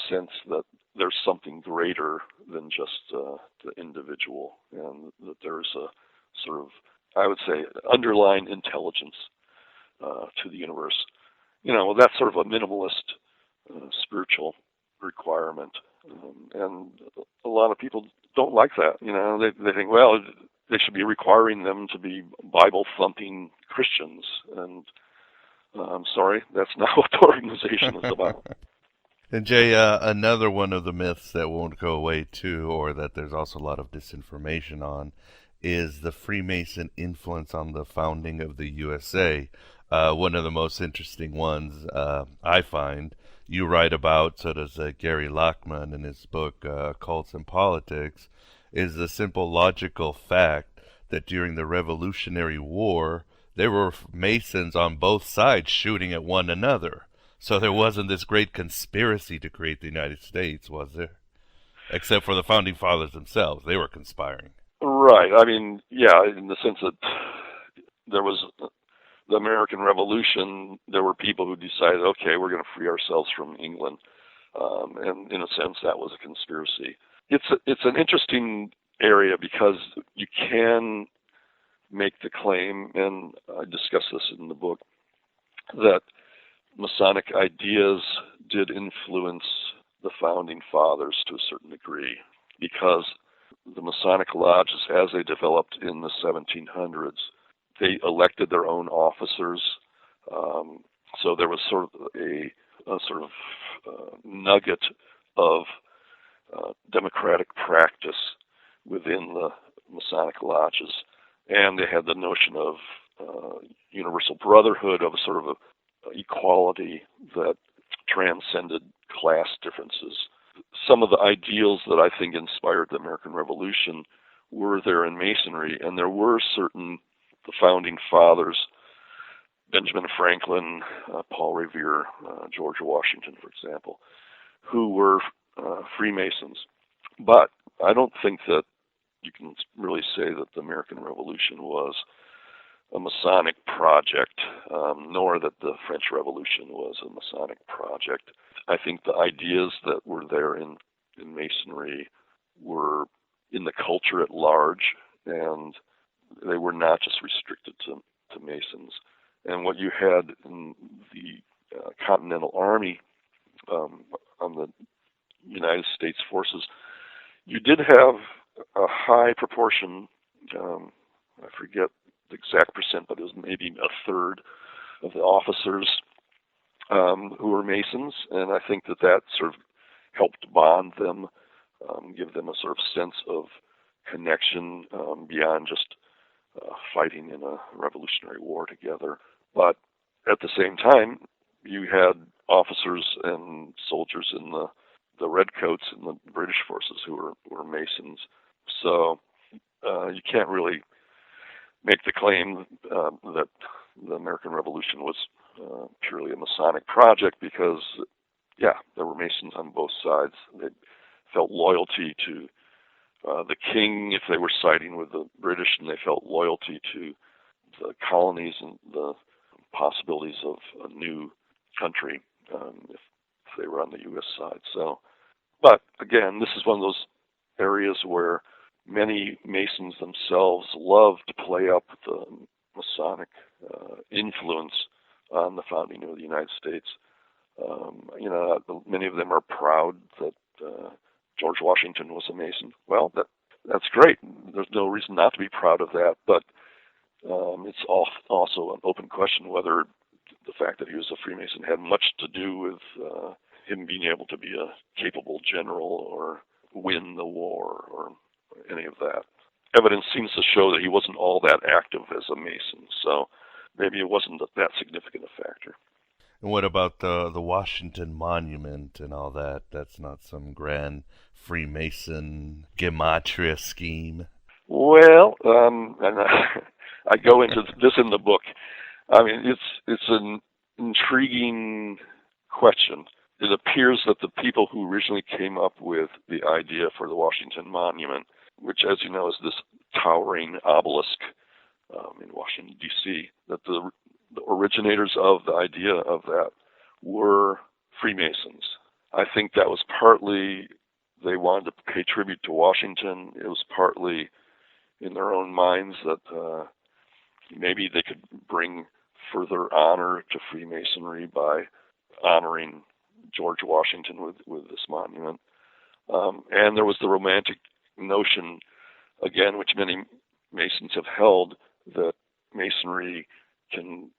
sense that there's something greater than just the individual, and that there's a sort of, I would say, underlying intelligence to the universe. That's sort of a minimalist spiritual requirement, and a lot of people don't like that. They think, well, they should be requiring them to be Bible-thumping Christians, and I'm sorry, that's not what the organization is about. And Jay, another one of the myths that won't go away too, or that there's also a lot of disinformation on, is the Freemason influence on the founding of the USA. One of the most interesting ones I find, you write about, so does Gary Lachman in his book Cults and Politics, is the simple logical fact that during the Revolutionary War, there were Masons on both sides shooting at one another. So there wasn't this great conspiracy to create the United States, was there? Except for the Founding Fathers themselves. They were conspiring. Right. Yeah, in the sense that there was the American Revolution, there were people who decided, okay, we're going to free ourselves from England. And in a sense, that was a conspiracy. It's an interesting area because you can make the claim, and I discuss this in the book, that Masonic ideas did influence the Founding Fathers to a certain degree, because the Masonic lodges, as they developed in the 1700s, they elected their own officers. So there was sort of a nugget of democratic practice within the Masonic lodges, and they had the notion of universal brotherhood, of a sort of equality that transcended class differences. Some of the ideals that I think inspired the American Revolution were there in Masonry, and there were certain the founding fathers, Benjamin Franklin, Paul Revere, George Washington, for example, who were Freemasons. But I don't think that you can really say that the American Revolution was a Masonic project, nor that the French Revolution was a Masonic project. I think the ideas that were there in Masonry were in the culture at large, and they were not just restricted to Masons. And what you had in the Continental Army on the United States forces, you did have a high proportion, I forget the exact percent, but it was maybe a third of the officers who were Masons, and I think that sort of helped bond them, give them a sort of sense of connection beyond just fighting in a Revolutionary War together. But at the same time, you had officers and soldiers in the redcoats in the British forces who were Masons. So you can't really make the claim that the American Revolution was purely a Masonic project because, yeah, there were Masons on both sides. They felt loyalty to the king if they were siding with the British, and they felt loyalty to the colonies and the possibilities of a new country if they were on the U.S. side. So, but again, this is one of those areas where many Masons themselves love to play up the Masonic influence on the founding of the United States. Many of them are proud that George Washington was a Mason. Well, that's great. There's no reason not to be proud of that, but it's also an open question whether the fact that he was a Freemason had much to do with him being able to be a capable general or win the war or any of that. Evidence seems to show that he wasn't all that active as a Mason, so maybe it wasn't that significant a factor. And what about the Washington Monument and all that? That's not some grand Freemason gematria scheme? Well, and I go into this in the book. I mean, it's an intriguing question. It appears that the people who originally came up with the idea for the Washington Monument, which, as you know, is this towering obelisk in Washington, D.C., that the originators of the idea of that were Freemasons. I think that was partly they wanted to pay tribute to Washington. It was partly in their own minds that maybe they could bring further honor to Freemasonry by honoring George Washington with this monument. And there was the romantic notion, again, which many Masons have held, that Masonry can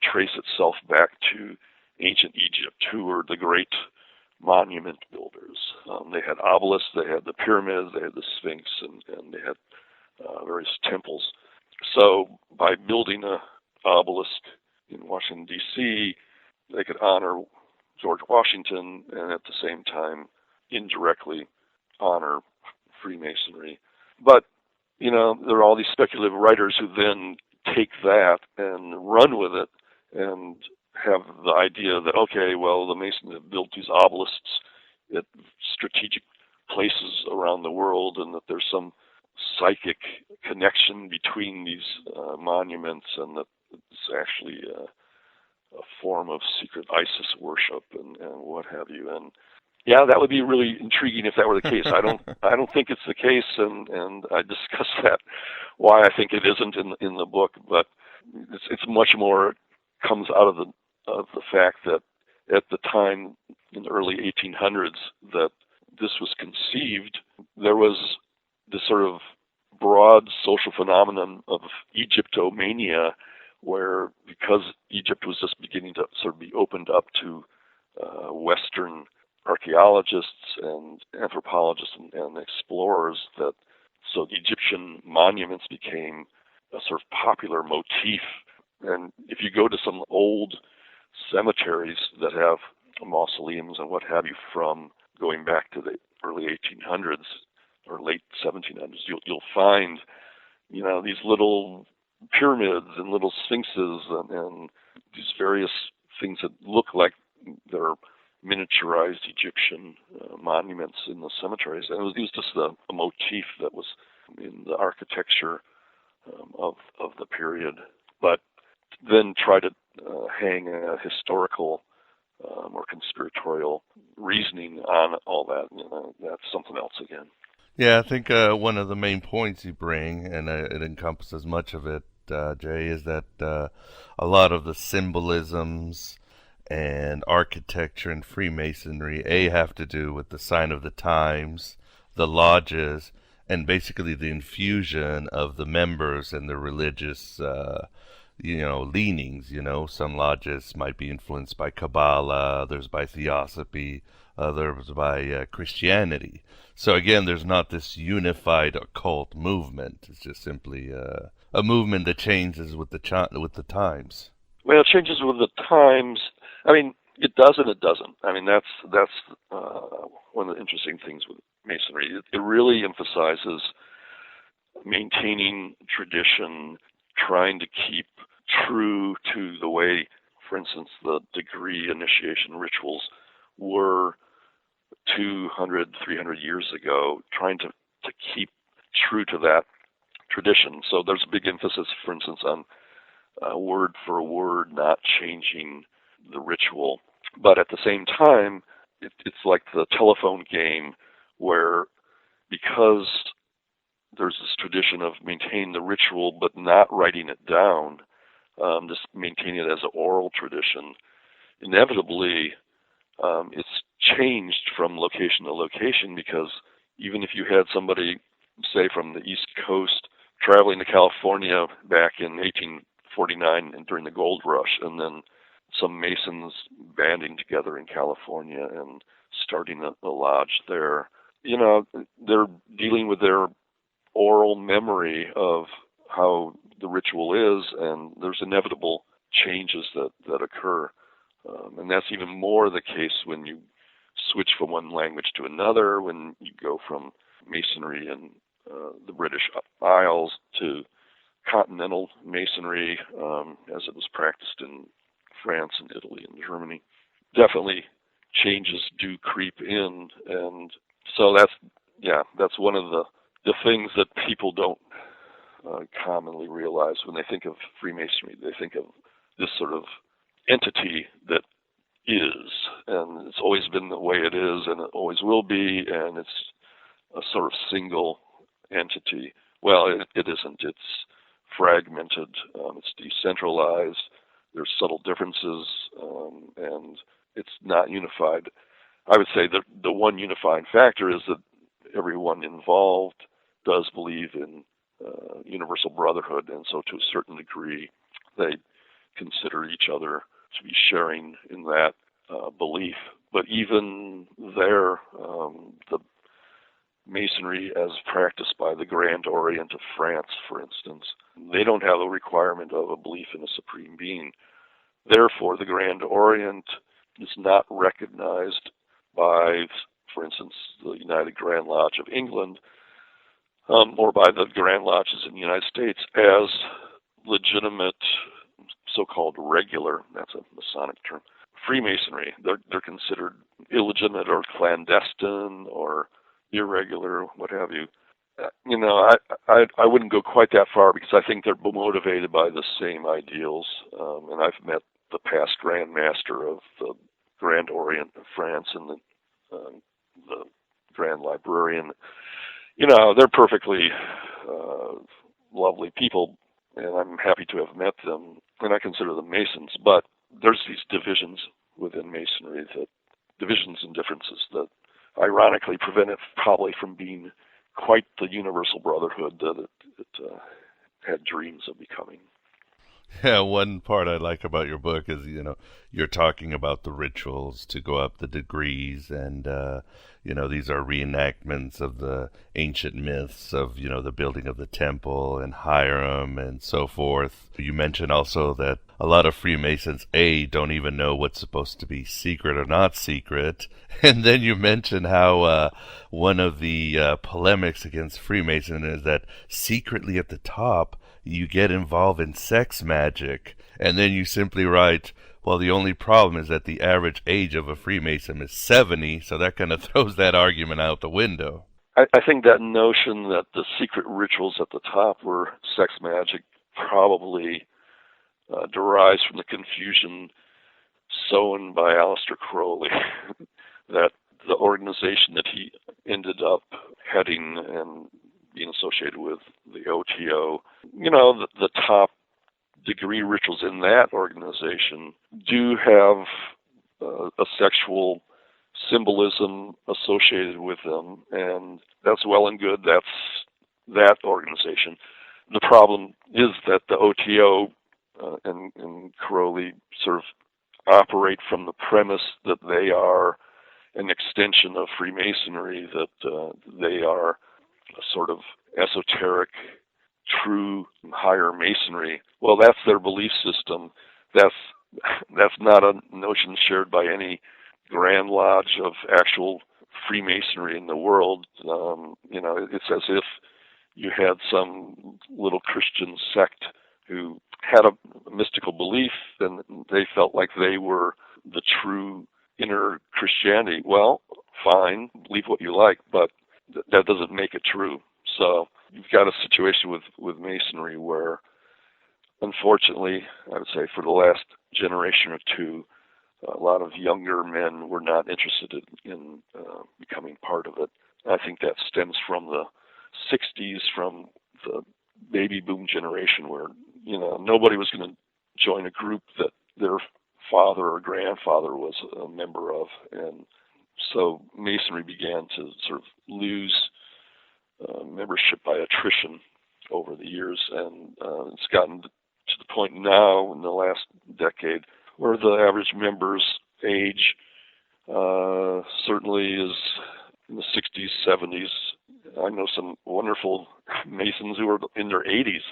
trace itself back to ancient Egypt, who were the great monument builders. They had obelisks, they had the pyramids, they had the Sphinx, and they had various temples. So by building an obelisk in Washington, D.C., they could honor George Washington and at the same time indirectly honor Freemasonry. But, there are all these speculative writers who then take that and run with it and have the idea that, okay, well, the Masons have built these obelisks at strategic places around the world and that there's some psychic connection between these monuments and that it's actually a form of secret ISIS worship and what have you. And yeah, that would be really intriguing if that were the case. I don't think it's the case, and I discuss that why I think it isn't in the book. But it's much more comes out of the fact that at the time in the early 1800s that this was conceived, there was this sort of broad social phenomenon of Egyptomania, where because Egypt was just beginning to sort of be opened up to Western archaeologists and anthropologists and explorers, that so the Egyptian monuments became a sort of popular motif. And if you go to some old cemeteries that have mausoleums and what have you from going back to the early 1800s or late 1700s, you'll find, these little pyramids and little sphinxes and these various things that look like they're miniaturized Egyptian monuments in the cemeteries. And it was just a motif that was in the architecture of the period. But then try to hang a historical or conspiratorial reasoning on all that, that's something else again. Yeah, I think one of the main points you bring, and it encompasses much of it, Jay, is that a lot of the symbolisms and architecture in Freemasonry, have to do with the sign of the times, the lodges, and basically the infusion of the members and the religious leanings. Some lodges might be influenced by Kabbalah, others by Theosophy, others by Christianity. So again, there's not this unified occult movement. It's just simply a movement that changes with the times. Well, it changes with the times. I mean, it does and it doesn't. I mean, that's one of the interesting things with Masonry. It really emphasizes maintaining tradition, trying to keep true to the way, for instance, the degree initiation rituals were 200, 300 years ago, trying to keep true to that tradition. So there's a big emphasis, for instance, on word for word, not changing the ritual. But at the same time, it's like the telephone game where, because there's this tradition of maintaining the ritual but not writing it down, just maintaining it as an oral tradition, inevitably it's changed from location to location, because even if you had somebody, say, from the East Coast traveling to California back in 1849 and during the gold rush, and then some Masons banding together in California and starting a lodge there, they're dealing with their oral memory of how the ritual is, and there's inevitable changes that occur. And that's even more the case when you switch from one language to another, when you go from Masonry in the British Isles to continental Masonry, as it was practiced in France and Italy and Germany. Definitely changes do creep in, and so that's one of the things that people don't commonly realize when they think of Freemasonry. They think of this sort of entity that is, and it's always been the way it is, and it always will be, and it's a sort of single entity. Well, it isn't. It's fragmented. It's decentralized. There's subtle differences, and it's not unified. I would say that the one unifying factor is that everyone involved does believe in universal brotherhood, and so to a certain degree, they consider each other to be sharing in that belief. But even there, the Masonry as practiced by the Grand Orient of France, for instance, they don't have a requirement of a belief in a supreme being. Therefore, the Grand Orient is not recognized by, for instance, the United Grand Lodge of England, or by the Grand Lodges in the United States as legitimate, so-called regular, that's a Masonic term, Freemasonry. They're considered illegitimate or clandestine or irregular, what have you. I wouldn't go quite that far, because I think they're motivated by the same ideals. And I've met the past Grand Master of the Grand Orient of France and the Grand Librarian. They're perfectly lovely people, and I'm happy to have met them, and I consider them Masons. But there's these divisions within Masonry, divisions and differences that ironically prevent it probably from being quite the universal brotherhood that it had dreams of becoming. Yeah, one part I like about your book is, you're talking about the rituals to go up the degrees, and, these are reenactments of the ancient myths of, the building of the temple and Hiram and so forth. You mentioned also that a lot of Freemasons, don't even know what's supposed to be secret or not secret. And then you mentioned how one of the polemics against Freemason is that secretly at the top, you get involved in sex magic, and then you simply write, well, the only problem is that the average age of a Freemason is 70, so that kind of throws that argument out the window. I think that notion that the secret rituals at the top were sex magic probably derives from the confusion sown by Aleister Crowley, that the organization that he ended up heading and being associated with, the OTO, the top degree rituals in that organization do have a sexual symbolism associated with them, and that's well and good. That's that organization. The problem is that the OTO and Crowley sort of operate from the premise that they are an extension of Freemasonry, that they are a sort of esoteric, true higher Masonry. Well, that's their belief system. That's not a notion shared by any Grand Lodge of actual Freemasonry in the world. It's as if you had some little Christian sect who had a mystical belief and they felt like they were the true inner Christianity. Well, fine, believe what you like, but that doesn't make it true. So you've got a situation with Masonry where, unfortunately, I would say for the last generation or two, a lot of younger men were not interested in becoming part of it. I think that stems from the 60s, from the baby boom generation where, nobody was going to join a group that their father or grandfather was a member of. And so Masonry began to sort of lose membership by attrition over the years. And it's gotten to the point now in the last decade where the average member's age certainly is in the 60s, 70s. I know some wonderful Masons who are in their 80s.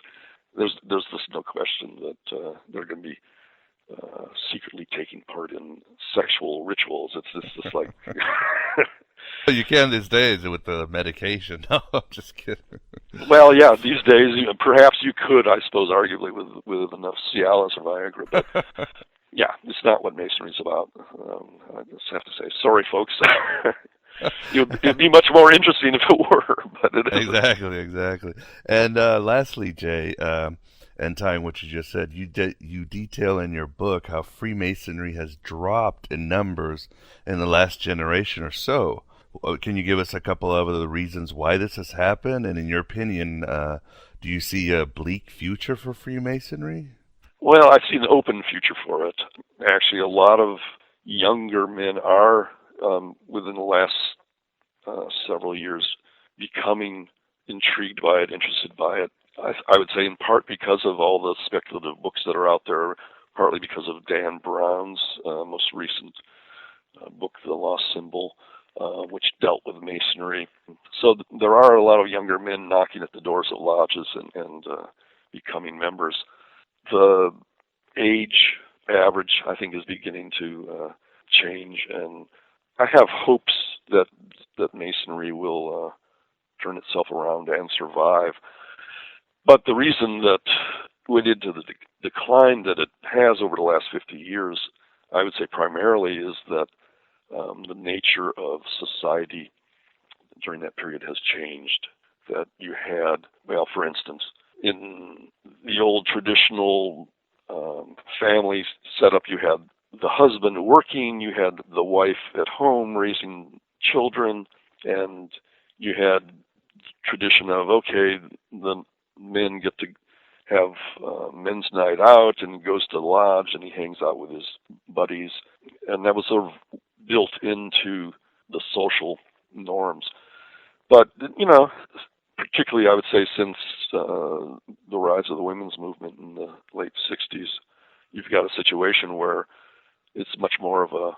There's just no question that they're going to be secretly taking part in sexual rituals. It's just like... You can these days with the medication. No, I'm just kidding. Well, yeah, these days, perhaps you could, I suppose, arguably with enough Cialis or Viagra, but yeah, it's not what Masonry's about. I just have to say, sorry, folks. It'd be much more interesting if it were, but it isn't. Exactly. And lastly, Jay, and tying what you just said, you detail in your book how Freemasonry has dropped in numbers in the last generation or so. Can you give us a couple of the reasons why this has happened? And in your opinion, do you see a bleak future for Freemasonry? Well, I see an open future for it. Actually, a lot of younger men are, within the last several years, becoming intrigued by it, interested by it. I would say in part because of all the speculative books that are out there, partly because of Dan Brown's most recent book, The Lost Symbol, which dealt with Masonry. So there are a lot of younger men knocking at the doors of lodges and becoming members. The age average, I think, is beginning to change, and I have hopes that Masonry will turn itself around and survive. But the reason that went into the decline that it has over the last 50 years, I would say primarily is that the nature of society during that period has changed. That you had, well, for instance, in the old traditional family setup, you had the husband working, you had the wife at home raising children, and you had tradition of, okay, the men get to have men's night out, and he goes to the lodge and he hangs out with his buddies, and that was sort of built into the social norms. But, particularly I would say since the rise of the women's movement in the late 60s, you've got a situation where it's much more of a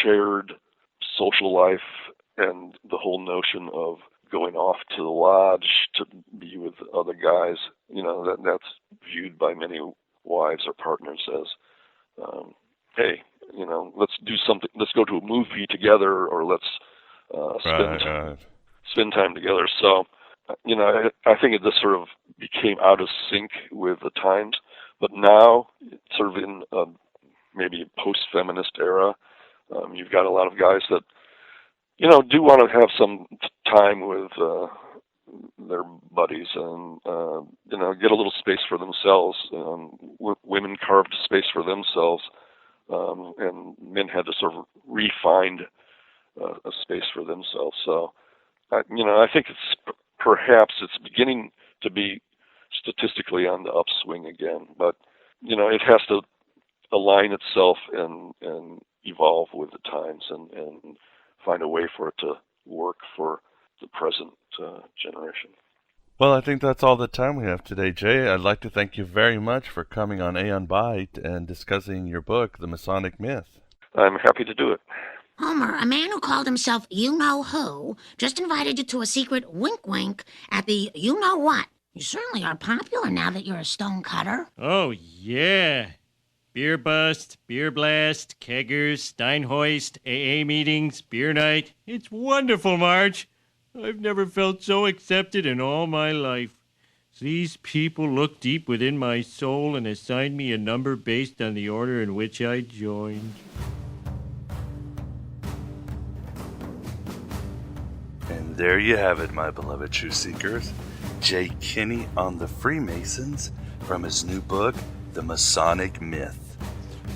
shared social life, and the whole notion of going off to the lodge to be with other guys, that's viewed by many wives or partners as, hey, let's do something, let's go to a movie together, or let's spend time together. So I think it just sort of became out of sync with the times. But now, sort of in maybe a post-feminist era, you've got a lot of guys that, do want to have some time with their buddies and, get a little space for themselves. Women carved space for themselves, and men had to sort of re-find a space for themselves. So, I think perhaps it's beginning to be statistically on the upswing again, but it has to align itself and evolve with the times and find a way for it to work for the present generation. Well, I think that's all the time we have today, Jay. I'd like to thank you very much for coming on Aeon Byte and discussing your book, The Masonic Myth. I'm happy to do it. Homer, a man who called himself you-know-who, just invited you to a secret wink-wink at the you-know-what. You certainly are popular now that you're a stonecutter. Oh, yeah. Beer bust, beer blast, keggers, Steinhoist, AA meetings, beer night. It's wonderful, Marge. I've never felt so accepted in all my life. These people look deep within my soul and assigned me a number based on the order in which I joined. And there you have it, my beloved truth seekers. Jay Kinney on the Freemasons from his new book, The Masonic Myth.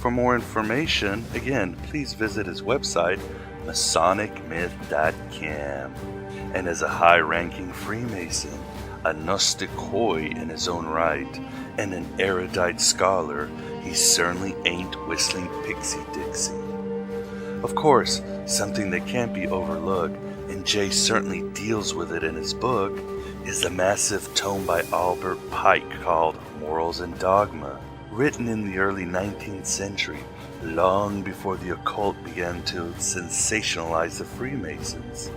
For more information, again, please visit his website, masonicmyth.com. And as a high-ranking Freemason, a Gnostic hoy in his own right, and an erudite scholar, he certainly ain't whistling Pixie Dixie. Of course, something that can't be overlooked, and Jay certainly deals with it in his book, is the massive tome by Albert Pike called Morals and Dogma, written in the early 19th century, long before the occult began to sensationalize the Freemasons.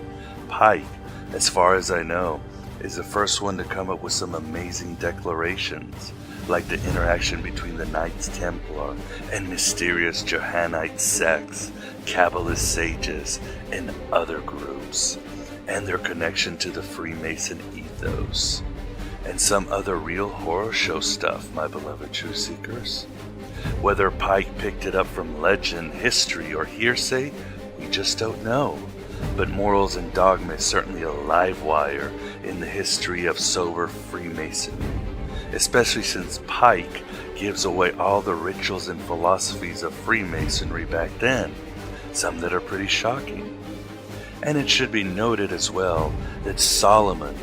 Pike, as far as I know, is the first one to come up with some amazing declarations, like the interaction between the Knights Templar and mysterious Johannite sects, Kabbalist sages, and other groups, and their connection to the Freemason ethos, and some other real horror show stuff, my beloved truth seekers. Whether Pike picked it up from legend, history, or hearsay, we just don't know. But Morals and Dogma is certainly a live wire in the history of sober Freemasonry, especially since Pike gives away all the rituals and philosophies of Freemasonry back then, some that are pretty shocking. And it should be noted as well that Solomon,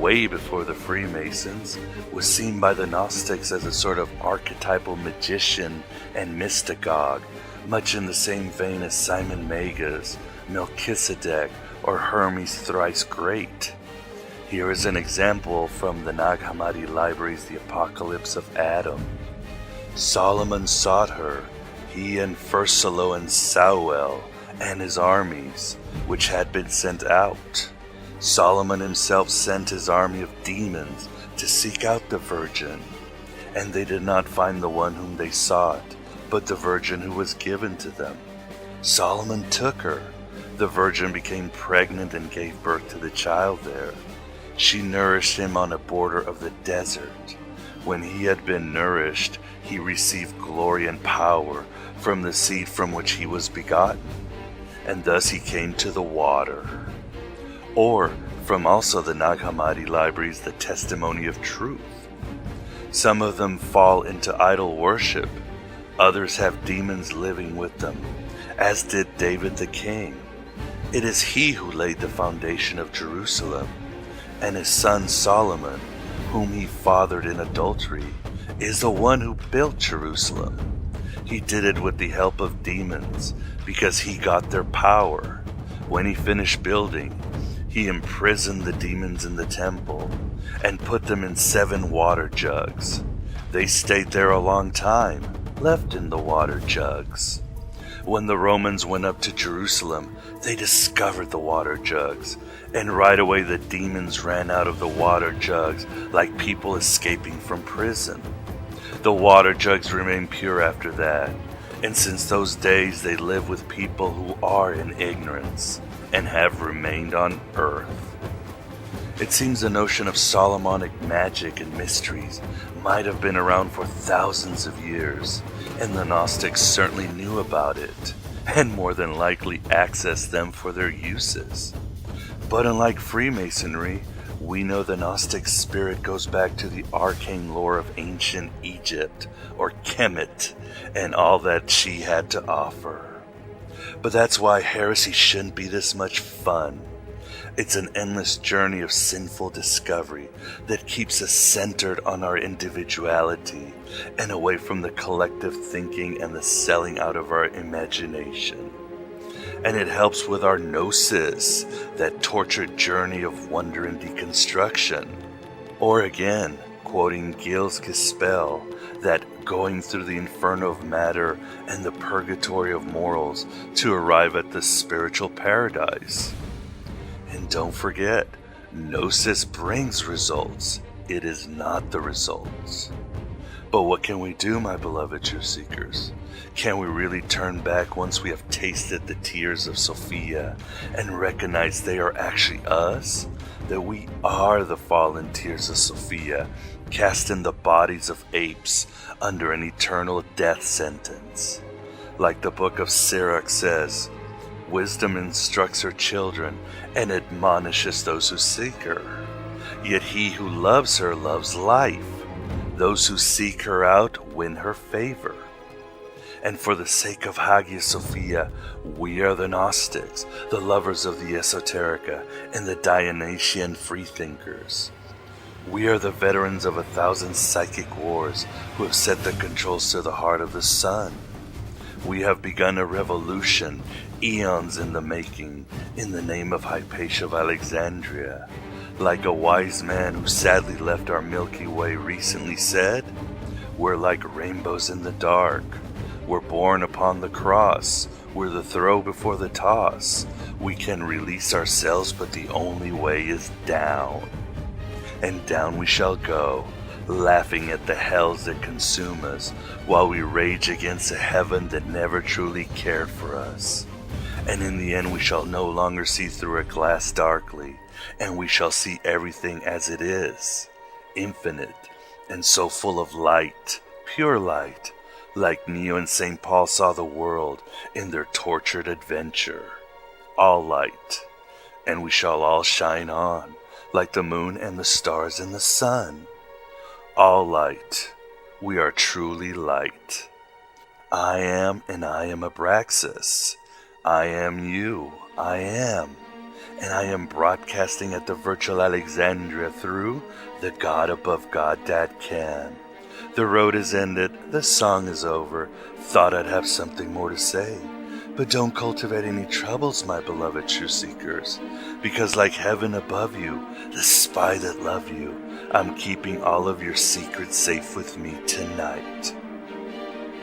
way before the Freemasons, was seen by the Gnostics as a sort of archetypal magician and mystagogue, much in the same vein as Simon Magus, Melchizedek, or Hermes Thrice Great. Here is an example from the Nag Hammadi Library's The Apocalypse of Adam. Solomon sought her, he and Fursalo and Sauel, and his armies, which had been sent out. Solomon himself sent his army of demons to seek out the virgin, and they did not find the one whom they sought, but the virgin who was given to them. Solomon took her. The virgin became pregnant and gave birth to the child there. She nourished him on a border of the desert. When he had been nourished, he received glory and power from the seed from which he was begotten, and thus he came to the water. Or from also the Nag Hammadi Libraries, The Testimony of Truth. Some of them fall into idol worship, others have demons living with them, as did David the king. It is he who laid the foundation of Jerusalem, and his son Solomon, whom he fathered in adultery, is the one who built Jerusalem. He did it with the help of demons, because he got their power. When he finished building, he imprisoned the demons in the temple, and put them in 7 water jugs. They stayed there a long time, left in the water jugs. When the Romans went up to Jerusalem, they discovered the water jugs, and right away the demons ran out of the water jugs like people escaping from prison. The water jugs remained pure after that, and since those days they live with people who are in ignorance and have remained on earth. It seems the notion of Solomonic magic and mysteries might have been around for thousands of years, and the Gnostics certainly knew about it, and more than likely accessed them for their uses. But unlike Freemasonry, we know the Gnostic spirit goes back to the arcane lore of ancient Egypt, or Kemet, and all that she had to offer. But that's why heresy shouldn't be this much fun. It's an endless journey of sinful discovery that keeps us centered on our individuality and away from the collective thinking and the selling out of our imagination. And it helps with our gnosis, that tortured journey of wonder and deconstruction. Or again, quoting Gilles Gispel, that going through the inferno of matter and the purgatory of morals to arrive at the spiritual paradise. And don't forget, gnosis brings results. It is not the results. But what can we do, my beloved truth seekers? Can we really turn back once we have tasted the tears of Sophia and recognize they are actually us? That we are the fallen tears of Sophia, cast in the bodies of apes under an eternal death sentence. Like the book of Sirach says, wisdom instructs her children and admonishes those who seek her. Yet he who loves her loves life. Those who seek her out win her favor. And for the sake of Hagia Sophia, we are the Gnostics, the lovers of the esoterica, and the Dionysian freethinkers. We are the veterans of 1,000 psychic wars who have set the controls to the heart of the sun. We have begun a revolution, eons in the making, in the name of Hypatia of Alexandria. Like a wise man who sadly left our Milky Way recently said, we're like rainbows in the dark. We're born upon the cross. We're the throw before the toss. We can release ourselves, but the only way is down. And down we shall go, laughing at the hells that consume us, while we rage against a heaven that never truly cared for us. And in the end we shall no longer see through a glass darkly, and we shall see everything as it is, infinite, and so full of light, pure light, like Neo and St. Paul saw the world in their tortured adventure. All light, and we shall all shine on, like the moon and the stars and the sun. All light, we are truly light. I am, and I am Abraxas. I am you, I am. And I am broadcasting at the virtual Alexandria through the God above God that can. The road is ended, the song is over. Thought I'd have something more to say. But don't cultivate any troubles, my beloved truth seekers, because like heaven above you, the spy that love you, I'm keeping all of your secrets safe with me tonight.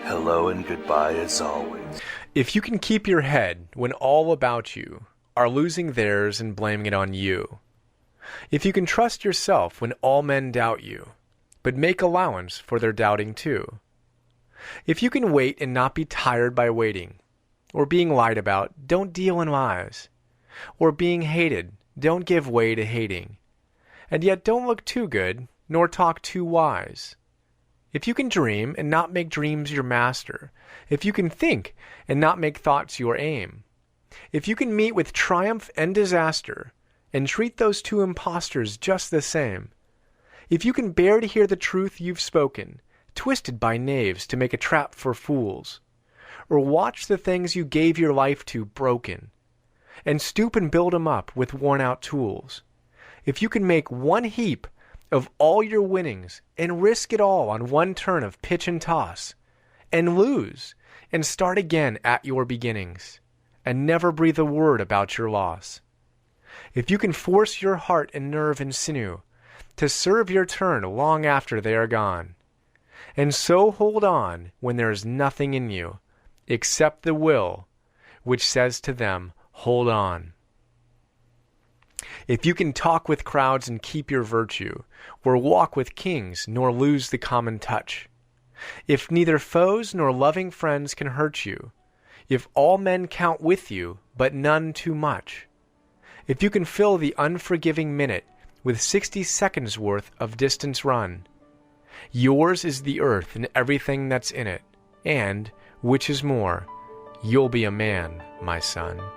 Hello and goodbye as always. If you can keep your head when all about you are losing theirs and blaming it on you, if you can trust yourself when all men doubt you, but make allowance for their doubting too, if you can wait and not be tired by waiting, or being lied about, don't deal in lies, or being hated, don't give way to hating, and yet don't look too good, nor talk too wise. If you can dream and not make dreams your master, if you can think and not make thoughts your aim, if you can meet with triumph and disaster, and treat those two impostors just the same, if you can bear to hear the truth you've spoken, twisted by knaves to make a trap for fools, or watch the things you gave your life to broken, and stoop and build 'em up with worn-out tools, if you can make one heap of all your winnings and risk it all on one turn of pitch and toss, and lose, and start again at your beginnings, and never breathe a word about your loss, if you can force your heart and nerve and sinew to serve your turn long after they are gone, and so hold on when there is nothing in you except the will which says to them, hold on. If you can talk with crowds and keep your virtue, or walk with kings nor lose the common touch, if neither foes nor loving friends can hurt you, if all men count with you but none too much, if you can fill the unforgiving minute with 60 seconds worth of distance run. Yours is the earth and everything that's in it, and, which is more, you'll be a man, my son.